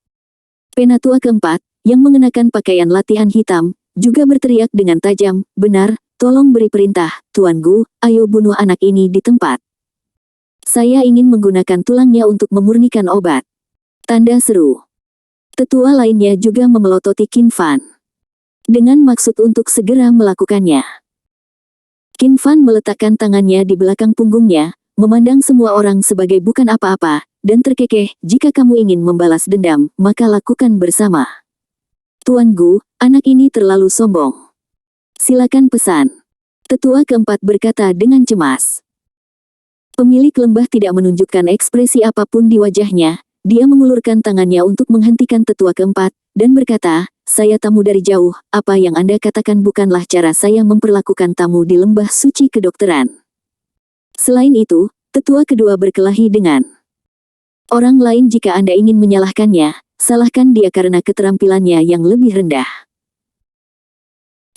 Penatua keempat, yang mengenakan pakaian latihan hitam, juga berteriak dengan tajam, benar, tolong beri perintah, Tuan Gu, ayo bunuh anak ini di tempat. Saya ingin menggunakan tulangnya untuk memurnikan obat. Tanda seru. Tetua lainnya juga memelototi Qin Fan. Dengan maksud untuk segera melakukannya. Qin Fan meletakkan tangannya di belakang punggungnya, memandang semua orang sebagai bukan apa-apa, dan terkekeh, jika kamu ingin membalas dendam, maka lakukan bersama. Tuan Gu, anak ini terlalu sombong. Silakan pesan. Tetua keempat berkata dengan cemas. Pemilik lembah tidak menunjukkan ekspresi apapun di wajahnya, dia mengulurkan tangannya untuk menghentikan tetua keempat, dan berkata, saya tamu dari jauh, apa yang Anda katakan bukanlah cara saya memperlakukan tamu di lembah suci kedokteran. Selain itu, tetua kedua berkelahi dengan orang lain. Jika Anda ingin menyalahkannya, salahkan dia karena keterampilannya yang lebih rendah.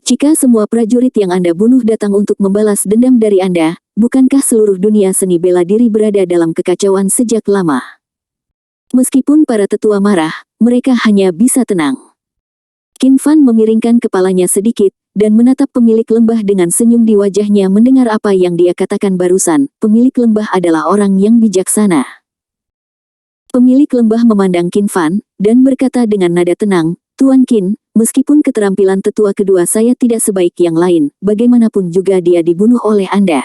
Jika semua prajurit yang Anda bunuh datang untuk membalas dendam dari Anda, bukankah seluruh dunia seni bela diri berada dalam kekacauan sejak lama? Meskipun para tetua marah, mereka hanya bisa tenang. Qin Fan memiringkan kepalanya sedikit, dan menatap pemilik lembah dengan senyum di wajahnya mendengar apa yang dia katakan barusan. Pemilik lembah adalah orang yang bijaksana. Pemilik lembah memandang Qin Fan, dan berkata dengan nada tenang, Tuan Qin, meskipun keterampilan tetua kedua saya tidak sebaik yang lain, bagaimanapun juga dia dibunuh oleh Anda.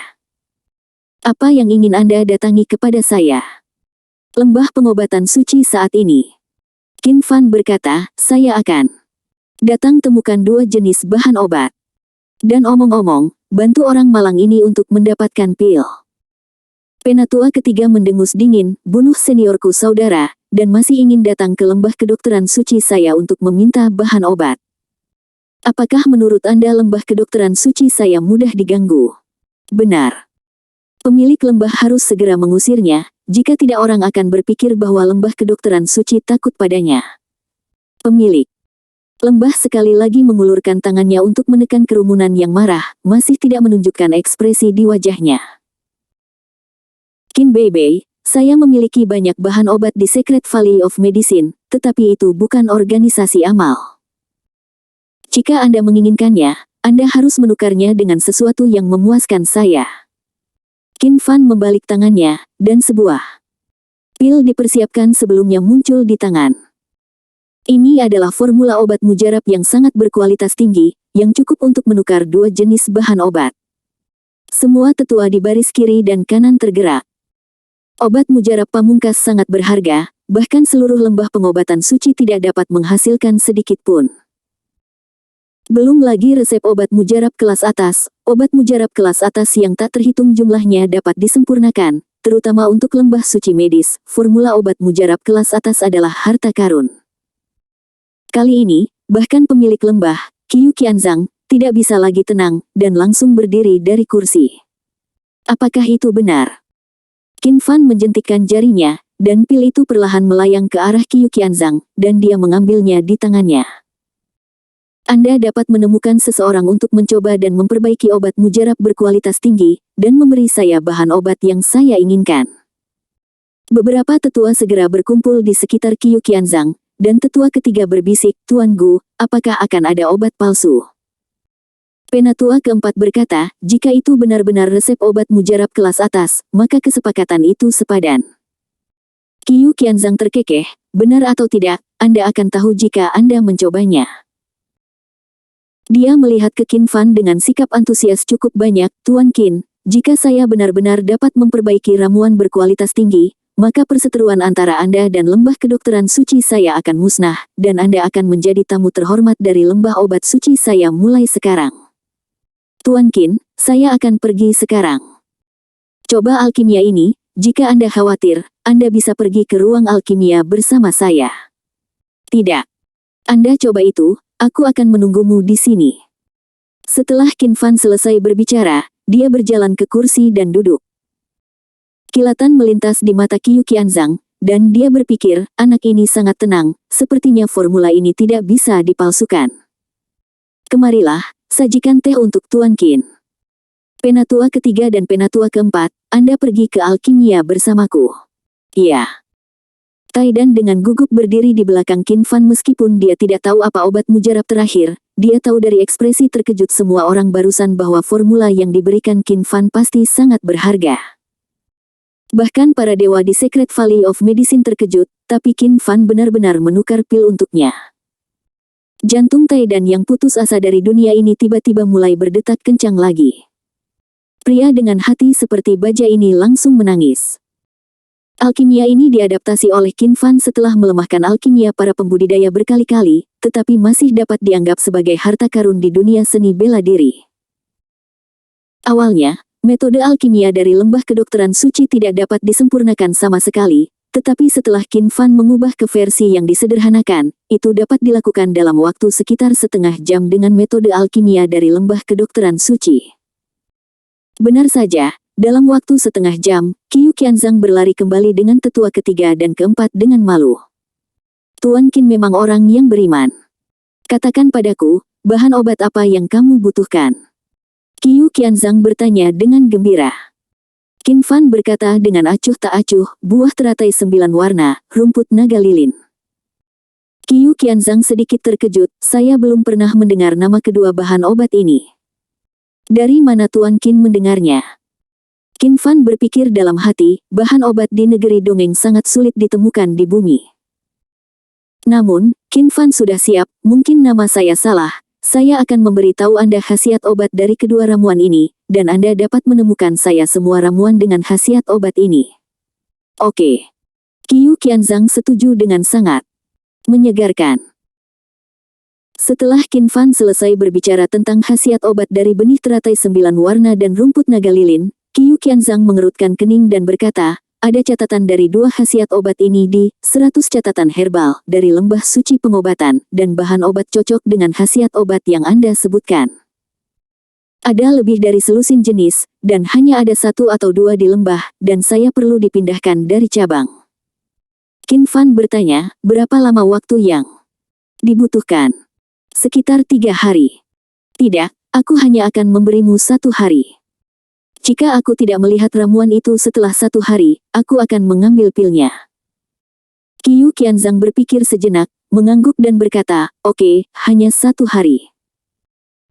Apa yang ingin Anda datangi kepada saya? Lembah pengobatan suci saat ini. Qin Fan berkata, saya akan datang temukan 2 jenis bahan obat. Dan omong-omong, bantu orang malang ini untuk mendapatkan pil. Penatua ketiga mendengus dingin, bunuh seniorku saudara, dan masih ingin datang ke lembah kedokteran suci saya untuk meminta bahan obat. Apakah menurut Anda lembah kedokteran suci saya mudah diganggu? Benar. Pemilik lembah harus segera mengusirnya, jika tidak orang akan berpikir bahwa lembah kedokteran suci takut padanya. Pemilik lembah sekali lagi mengulurkan tangannya untuk menekan kerumunan yang marah, masih tidak menunjukkan ekspresi di wajahnya. Qin Beibei, saya memiliki banyak bahan obat di Secret Valley of Medicine, tetapi itu bukan organisasi amal. Jika Anda menginginkannya, Anda harus menukarnya dengan sesuatu yang memuaskan saya. Qin Fan membalik tangannya, dan sebuah pil dipersiapkan sebelumnya muncul di tangan. Ini adalah formula obat mujarab yang sangat berkualitas tinggi, yang cukup untuk menukar 2 jenis bahan obat. Semua tetua di baris kiri dan kanan tergerak. Obat mujarab pamungkas sangat berharga, bahkan seluruh lembah pengobatan suci tidak dapat menghasilkan sedikit pun. Belum lagi resep obat mujarab kelas atas, obat mujarab kelas atas yang tak terhitung jumlahnya dapat disempurnakan, terutama untuk lembah suci medis. Formula obat mujarab kelas atas adalah harta karun. Kali ini, bahkan pemilik lembah, Qiu Qianzhang, tidak bisa lagi tenang, dan langsung berdiri dari kursi. Apakah itu benar? Qin Fan menjentikkan jarinya, dan pil itu perlahan melayang ke arah Qiu Qianzhang, dan dia mengambilnya di tangannya. Anda dapat menemukan seseorang untuk mencoba dan memperbaiki obat mujarab berkualitas tinggi, dan memberi saya bahan obat yang saya inginkan. Beberapa tetua segera berkumpul di sekitar Qiu Qianzhang, dan tetua ketiga berbisik, Tuan Gu, apakah akan ada obat palsu? Penatua keempat berkata, jika itu benar-benar resep obat mujarab kelas atas, maka kesepakatan itu sepadan. Qiu Qianzhang terkekeh, benar atau tidak, Anda akan tahu jika Anda mencobanya. Dia melihat ke Qin Fan dengan sikap antusias cukup banyak, Tuan Qin, jika saya benar-benar dapat memperbaiki ramuan berkualitas tinggi, maka perseteruan antara Anda dan lembah kedokteran suci saya akan musnah, dan Anda akan menjadi tamu terhormat dari lembah obat suci saya mulai sekarang. Tuan Qin, saya akan pergi sekarang. Coba alkimia ini, jika Anda khawatir, Anda bisa pergi ke ruang alkimia bersama saya. Tidak. Anda coba itu, aku akan menunggumu di sini. Setelah Qin Fan selesai berbicara, dia berjalan ke kursi dan duduk. Kilatan melintas di mata Qiu Qianzhang, dan dia berpikir, anak ini sangat tenang, sepertinya formula ini tidak bisa dipalsukan. Kemarilah, sajikan teh untuk Tuan Qin. Penatua ketiga dan penatua keempat, Anda pergi ke alkimia bersamaku. Iya. Taidan dengan gugup berdiri di belakang Qin Fan meskipun dia tidak tahu apa obat mujarab terakhir, dia tahu dari ekspresi terkejut semua orang barusan bahwa formula yang diberikan Qin Fan pasti sangat berharga. Bahkan para dewa di Secret Valley of Medicine terkejut, tapi Qin Fan benar-benar menukar pil untuknya. Jantung Taidan yang putus asa dari dunia ini tiba-tiba mulai berdetak kencang lagi. Pria dengan hati seperti baja ini langsung menangis. Alkimia ini diadaptasi oleh Qin Fan setelah melemahkan alkimia para pembudidaya berkali-kali, tetapi masih dapat dianggap sebagai harta karun di dunia seni bela diri. Awalnya, metode alkimia dari lembah kedokteran suci tidak dapat disempurnakan sama sekali, tetapi setelah Qin Fan mengubah ke versi yang disederhanakan, itu dapat dilakukan dalam waktu sekitar setengah jam dengan metode alkimia dari lembah kedokteran suci. Benar saja. Dalam waktu setengah jam, Qiu Qianzhang berlari kembali dengan tetua ketiga dan keempat dengan malu. Tuan Qin memang orang yang beriman. Katakan padaku, bahan obat apa yang kamu butuhkan? Qiu Qianzhang bertanya dengan gembira. Qin Fan berkata dengan acuh tak acuh, buah teratai 9 warna, rumput naga lilin. Qiu Qianzhang sedikit terkejut, saya belum pernah mendengar nama kedua bahan obat ini. Dari mana Tuan Qin mendengarnya? Qin Fan berpikir dalam hati, bahan obat di negeri dongeng sangat sulit ditemukan di bumi. Namun, Qin Fan sudah siap, mungkin nama saya salah, saya akan memberitahu Anda khasiat obat dari kedua ramuan ini, dan Anda dapat menemukan saya semua ramuan dengan khasiat obat ini. Oke. Qiu Qianzhang setuju dengan sangat menyegarkan. Setelah Qin Fan selesai berbicara tentang khasiat obat dari benih teratai 9 warna dan rumput naga lilin, Qiu Qianzhang mengerutkan kening dan berkata, ada catatan dari dua khasiat obat ini di 100 catatan herbal dari lembah suci pengobatan dan bahan obat cocok dengan khasiat obat yang Anda sebutkan. Ada lebih dari selusin jenis, dan hanya ada 1 atau 2 di lembah, dan saya perlu dipindahkan dari cabang. Qin Fan bertanya, berapa lama waktu yang dibutuhkan? Sekitar 3 hari. Tidak, aku hanya akan memberimu 1 hari. Jika aku tidak melihat ramuan itu setelah 1 hari, aku akan mengambil pilnya. Qiu Qianzhang berpikir sejenak, mengangguk dan berkata, oke, hanya 1 hari.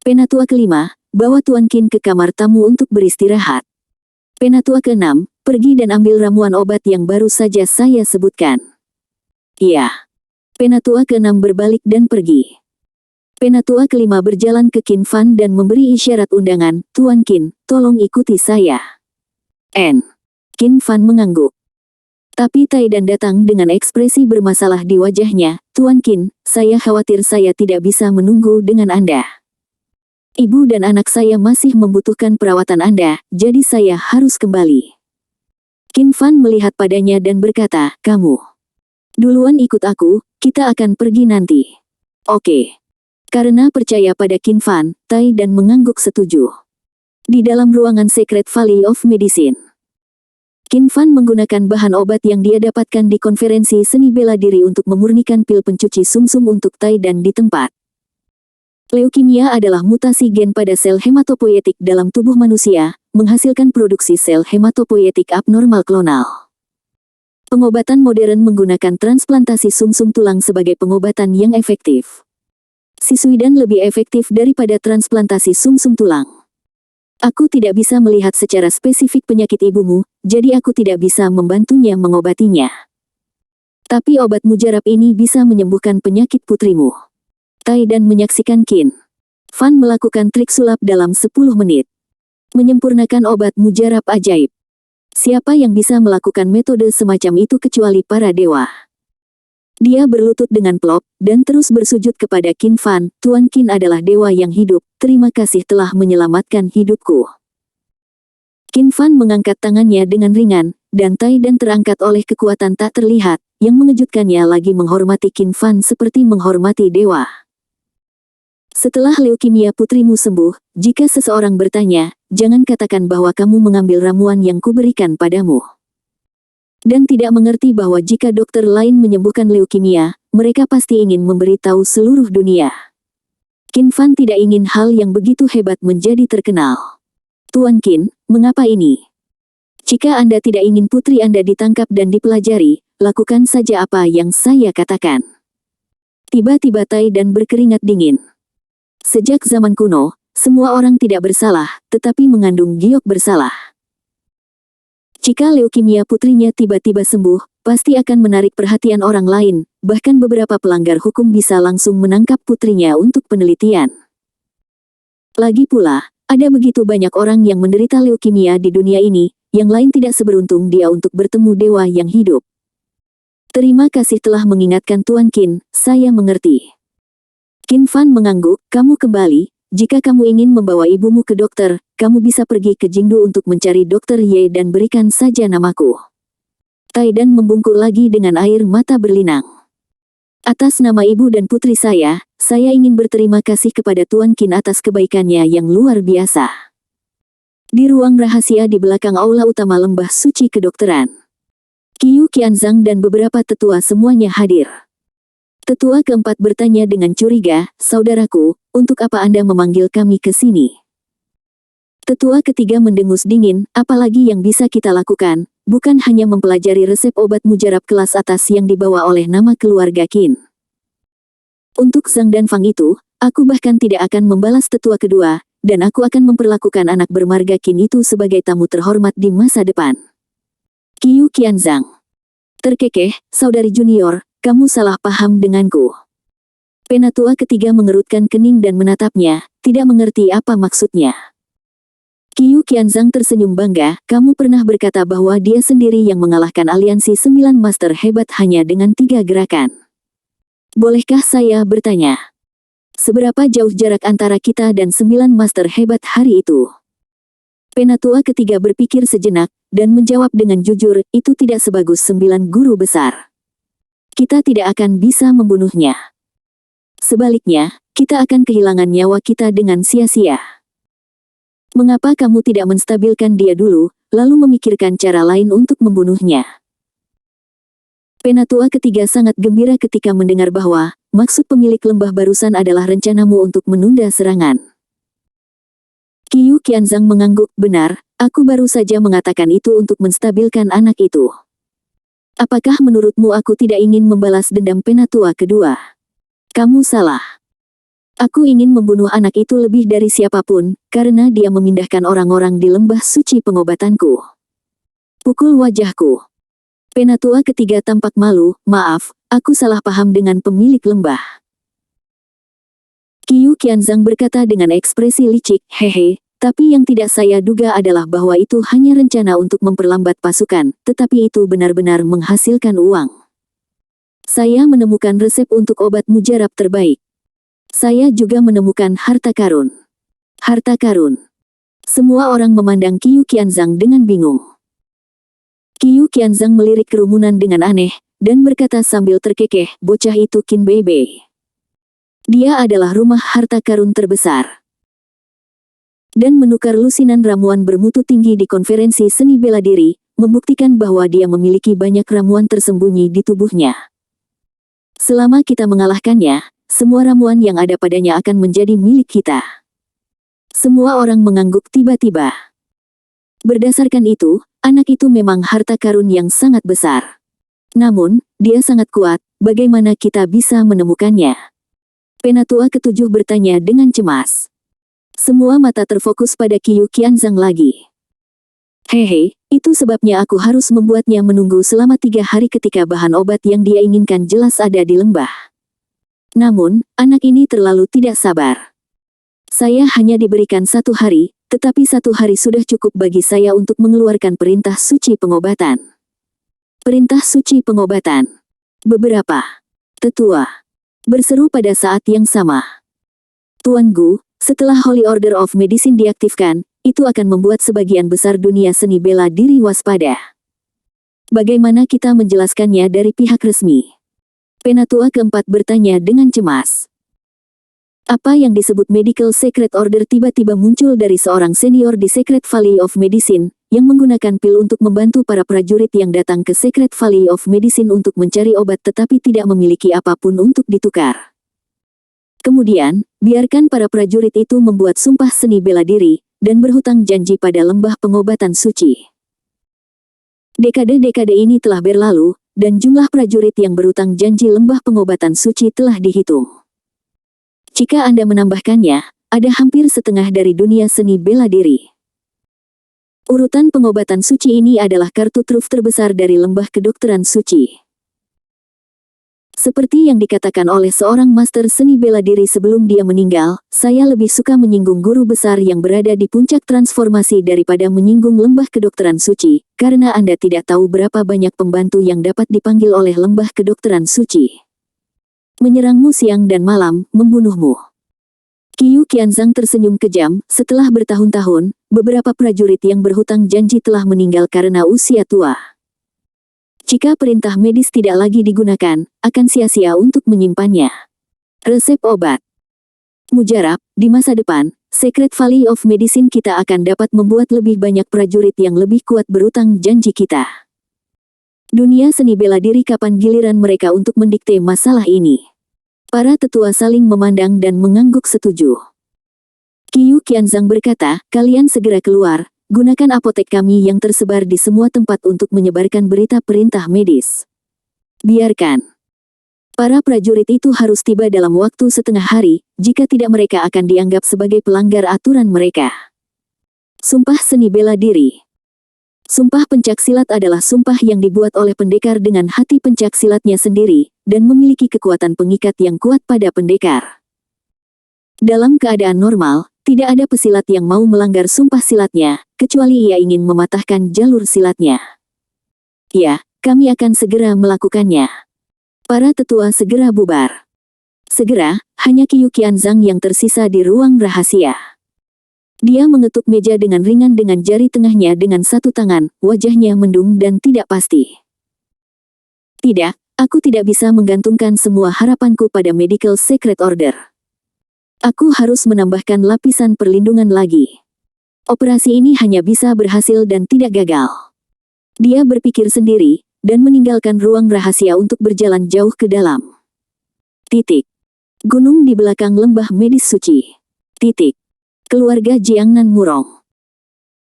Penatua kelima, bawa Tuan Qin ke kamar tamu untuk beristirahat. Penatua keenam, pergi dan ambil ramuan obat yang baru saja saya sebutkan. Iya. Penatua keenam berbalik dan pergi. Penatua kelima berjalan ke Qin Fan dan memberi isyarat undangan, Tuan Qin, tolong ikuti saya. Qin Fan mengangguk. Tapi Taidan datang dengan ekspresi bermasalah di wajahnya, Tuan Qin, saya khawatir saya tidak bisa menunggu dengan Anda. Ibu dan anak saya masih membutuhkan perawatan Anda, jadi saya harus kembali. Qin Fan melihat padanya dan berkata, kamu duluan ikut aku, kita akan pergi nanti. Oke. Karena percaya pada Qin Fan, Tai dan mengangguk setuju. Di dalam ruangan Secret Valley of Medicine, Qin Fan menggunakan bahan obat yang dia dapatkan di konferensi seni bela diri untuk memurnikan pil pencuci sumsum untuk Tai dan di tempat. Leukemia adalah mutasi gen pada sel hematopoietik dalam tubuh manusia, menghasilkan produksi sel hematopoietik abnormal klonal. Pengobatan modern menggunakan transplantasi sumsum tulang sebagai pengobatan yang efektif. Sisuidan lebih efektif daripada transplantasi sumsum tulang. Aku tidak bisa melihat secara spesifik penyakit ibumu, jadi aku tidak bisa membantunya mengobatinya. Tapi obat mujarab ini bisa menyembuhkan penyakit putrimu. Tai dan menyaksikan Qin Fan melakukan trik sulap dalam 10 menit. Menyempurnakan obat mujarab ajaib. Siapa yang bisa melakukan metode semacam itu kecuali para dewa? Dia berlutut dengan plop, dan terus bersujud kepada Qin Fan. Tuan Qin adalah dewa yang hidup, terima kasih telah menyelamatkan hidupku. Qin Fan mengangkat tangannya dengan ringan, dan Tai dan terangkat oleh kekuatan tak terlihat, yang mengejutkannya lagi menghormati Qin Fan seperti menghormati dewa. Setelah leukemia putrimu sembuh, jika seseorang bertanya, jangan katakan bahwa kamu mengambil ramuan yang kuberikan padamu. Dan tidak mengerti bahwa jika dokter lain menyembuhkan leukemia, mereka pasti ingin memberitahu seluruh dunia. Qin Fan tidak ingin hal yang begitu hebat menjadi terkenal. Tuan Qin, mengapa ini? Jika Anda tidak ingin putri Anda ditangkap dan dipelajari, lakukan saja apa yang saya katakan. Tiba-tiba Tai dan berkeringat dingin. Sejak zaman kuno, semua orang tidak bersalah, tetapi mengandung giok bersalah. Jika leukemia putrinya tiba-tiba sembuh, pasti akan menarik perhatian orang lain, bahkan beberapa pelanggar hukum bisa langsung menangkap putrinya untuk penelitian. Lagi pula, ada begitu banyak orang yang menderita leukemia di dunia ini, yang lain tidak seberuntung dia untuk bertemu dewa yang hidup. Terima kasih telah mengingatkan Tuan Qin, saya mengerti. Qin Fan mengangguk, kamu kembali. Jika kamu ingin membawa ibumu ke dokter, kamu bisa pergi ke Jingdu untuk mencari Dokter Ye dan berikan saja namaku. Tai dan membungkuk lagi dengan air mata berlinang. Atas nama ibu dan putri saya ingin berterima kasih kepada Tuan Qin atas kebaikannya yang luar biasa. Di ruang rahasia di belakang aula utama lembah suci kedokteran, Qiu Qianzhang dan beberapa tetua semuanya hadir. Tetua keempat bertanya dengan curiga, saudaraku, untuk apa Anda memanggil kami ke sini? Tetua ketiga mendengus dingin, apalagi yang bisa kita lakukan, bukan hanya mempelajari resep obat mujarab kelas atas yang dibawa oleh nama keluarga Qin. Untuk Zhang dan Fang itu, aku bahkan tidak akan membalas tetua kedua, dan aku akan memperlakukan anak bermarga Qin itu sebagai tamu terhormat di masa depan. Qiu Qianzhang terkekeh, saudari junior, kamu salah paham denganku. Penatua ketiga mengerutkan kening dan menatapnya, tidak mengerti apa maksudnya. Qiu Qianzhang tersenyum bangga, kamu pernah berkata bahwa dia sendiri yang mengalahkan aliansi 9 master hebat hanya dengan 3 gerakan. Bolehkah saya bertanya? Seberapa jauh jarak antara kita dan 9 master hebat hari itu? Penatua ketiga berpikir sejenak, dan menjawab dengan jujur, itu tidak sebagus 9 guru besar. Kita tidak akan bisa membunuhnya. Sebaliknya, kita akan kehilangan nyawa kita dengan sia-sia. Mengapa kamu tidak menstabilkan dia dulu, lalu memikirkan cara lain untuk membunuhnya? Penatua ketiga sangat gembira ketika mendengar bahwa, maksud pemilik lembah barusan adalah rencanamu untuk menunda serangan. Qiu Qianzhang mengangguk, benar, aku baru saja mengatakan itu untuk menstabilkan anak itu. Apakah menurutmu aku tidak ingin membalas dendam penatua kedua? Kamu salah. Aku ingin membunuh anak itu lebih dari siapapun, karena dia memindahkan orang-orang di lembah suci pengobatanku. Pukul wajahku. Penatua ketiga tampak malu, maaf, aku salah paham dengan pemilik lembah. Qiu Qianzhang berkata dengan ekspresi licik, hehe. Tapi yang tidak saya duga adalah bahwa itu hanya rencana untuk memperlambat pasukan, tetapi itu benar-benar menghasilkan uang. Saya menemukan resep untuk obat mujarab terbaik. Saya juga menemukan harta karun. Harta karun. Semua orang memandang Qiu Qianzhang dengan bingung. Qiu Qianzhang melirik kerumunan dengan aneh, dan berkata sambil terkekeh, bocah itu Qin Beibei. Dia adalah rumah harta karun terbesar. Dan menukar lusinan ramuan bermutu tinggi di konferensi seni bela diri, membuktikan bahwa dia memiliki banyak ramuan tersembunyi di tubuhnya. Selama kita mengalahkannya, semua ramuan yang ada padanya akan menjadi milik kita. Semua orang mengangguk tiba-tiba. Berdasarkan itu, anak itu memang harta karun yang sangat besar. Namun, dia sangat kuat, bagaimana kita bisa menemukannya? Penatua ketujuh bertanya dengan cemas. Semua mata terfokus pada Qiu Qianzhang lagi. Hehe, itu sebabnya aku harus membuatnya menunggu selama 3 hari ketika bahan obat yang dia inginkan jelas ada di lembah. Namun, anak ini terlalu tidak sabar. Saya hanya diberikan 1 hari, tetapi 1 hari sudah cukup bagi saya untuk mengeluarkan perintah suci pengobatan. Perintah suci pengobatan. Beberapa tetua berseru pada saat yang sama. Tuan Gu, setelah Holy Order of Medicine diaktifkan, itu akan membuat sebagian besar dunia seni bela diri waspada. Bagaimana kita menjelaskannya dari pihak resmi? Penatua keempat bertanya dengan cemas. Apa yang disebut Medical Secret Order tiba-tiba muncul dari seorang senior di Secret Valley of Medicine, yang menggunakan pil untuk membantu para prajurit yang datang ke Secret Valley of Medicine untuk mencari obat tetapi tidak memiliki apapun untuk ditukar. Kemudian, biarkan para prajurit itu membuat sumpah seni bela diri, dan berhutang janji pada lembah pengobatan suci. Dekade-dekade ini telah berlalu, dan jumlah prajurit yang berhutang janji lembah pengobatan suci telah dihitung. Jika Anda menambahkannya, ada hampir setengah dari dunia seni bela diri. Urutan pengobatan suci ini adalah kartu truf terbesar dari lembah kedokteran suci. Seperti yang dikatakan oleh seorang master seni bela diri sebelum dia meninggal, saya lebih suka menyinggung guru besar yang berada di puncak transformasi daripada menyinggung lembah kedokteran suci, karena Anda tidak tahu berapa banyak pembantu yang dapat dipanggil oleh lembah kedokteran suci. Menyerangmu siang dan malam, membunuhmu. Qiu Qianzhang tersenyum kejam. Setelah bertahun-tahun, beberapa prajurit yang berhutang janji telah meninggal karena usia tua. Jika perintah medis tidak lagi digunakan, akan sia-sia untuk menyimpannya. Resep obat. Mujarab, di masa depan, Secret Valley of Medicine kita akan dapat membuat lebih banyak prajurit yang lebih kuat berhutang janji kita. Dunia seni bela diri kapan giliran mereka untuk mendikte masalah ini? Para tetua saling memandang dan mengangguk setuju. Qiu Qianzhang berkata, kalian segera keluar, gunakan apotek kami yang tersebar di semua tempat untuk menyebarkan berita perintah medis. Biarkan. Para prajurit itu harus tiba dalam waktu setengah hari, jika tidak mereka akan dianggap sebagai pelanggar aturan mereka. Sumpah seni bela diri. Sumpah pencaksilat adalah sumpah yang dibuat oleh pendekar dengan hati pencaksilatnya sendiri, dan memiliki kekuatan pengikat yang kuat pada pendekar. Dalam keadaan normal, tidak ada pesilat yang mau melanggar sumpah silatnya, kecuali ia ingin mematahkan jalur silatnya. Ya, kami akan segera melakukannya. Para tetua segera bubar. Segera, hanya Qiu Qianzhang yang tersisa di ruang rahasia. Dia mengetuk meja dengan ringan dengan jari tengahnya dengan satu tangan, wajahnya mendung dan tidak pasti. Tidak, aku tidak bisa menggantungkan semua harapanku pada Medical Secret Order. Aku harus menambahkan lapisan perlindungan lagi. Operasi ini hanya bisa berhasil dan tidak gagal. Dia berpikir sendiri, dan meninggalkan ruang rahasia untuk berjalan jauh ke dalam. Titik. Gunung di belakang lembah medis suci. Titik. Keluarga Jiangnan Murong.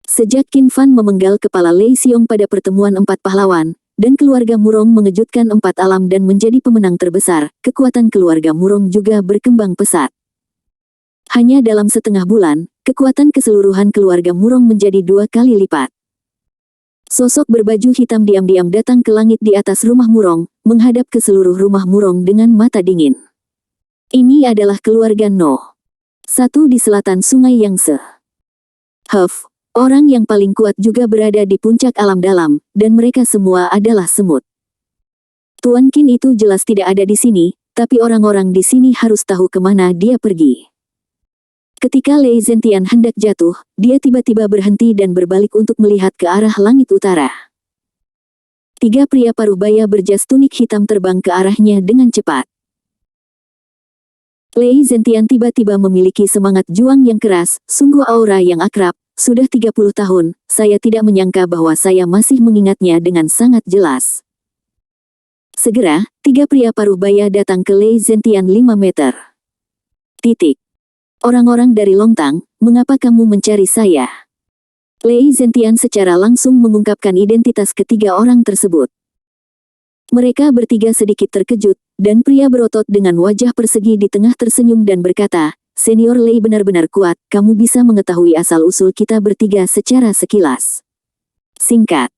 Sejak Qin Fan memenggal kepala Lei Xiong pada pertemuan 4 pahlawan, dan keluarga Murong mengejutkan 4 alam dan menjadi pemenang terbesar, kekuatan keluarga Murong juga berkembang pesat. Hanya dalam setengah bulan, kekuatan keseluruhan keluarga Murong menjadi 2 kali lipat. Sosok berbaju hitam diam-diam datang ke langit di atas rumah Murong, menghadap ke seluruh rumah Murong dengan mata dingin. Ini adalah keluarga No. 1 di selatan sungai Yangtze. Huff, orang yang paling kuat juga berada di puncak alam dalam, dan mereka semua adalah semut. Tuan Qin itu jelas tidak ada di sini, tapi orang-orang di sini harus tahu kemana dia pergi. Ketika Lei Zentian hendak jatuh, dia tiba-tiba berhenti dan berbalik untuk melihat ke arah langit utara. 3 pria paruh baya berjas tunik hitam terbang ke arahnya dengan cepat. Lei Zentian tiba-tiba memiliki semangat juang yang keras, sungguh aura yang akrab. Sudah 30 tahun, saya tidak menyangka bahwa saya masih mengingatnya dengan sangat jelas. Segera, 3 pria paruh baya datang ke Lei Zentian 5 meter. Titik. Orang-orang dari Longtang, mengapa kamu mencari saya? Lei Zentian secara langsung mengungkapkan identitas ketiga orang tersebut. Mereka bertiga sedikit terkejut, dan pria berotot dengan wajah persegi di tengah tersenyum dan berkata, Senior Lei benar-benar kuat, kamu bisa mengetahui asal-usul kita bertiga secara sekilas. Singkat.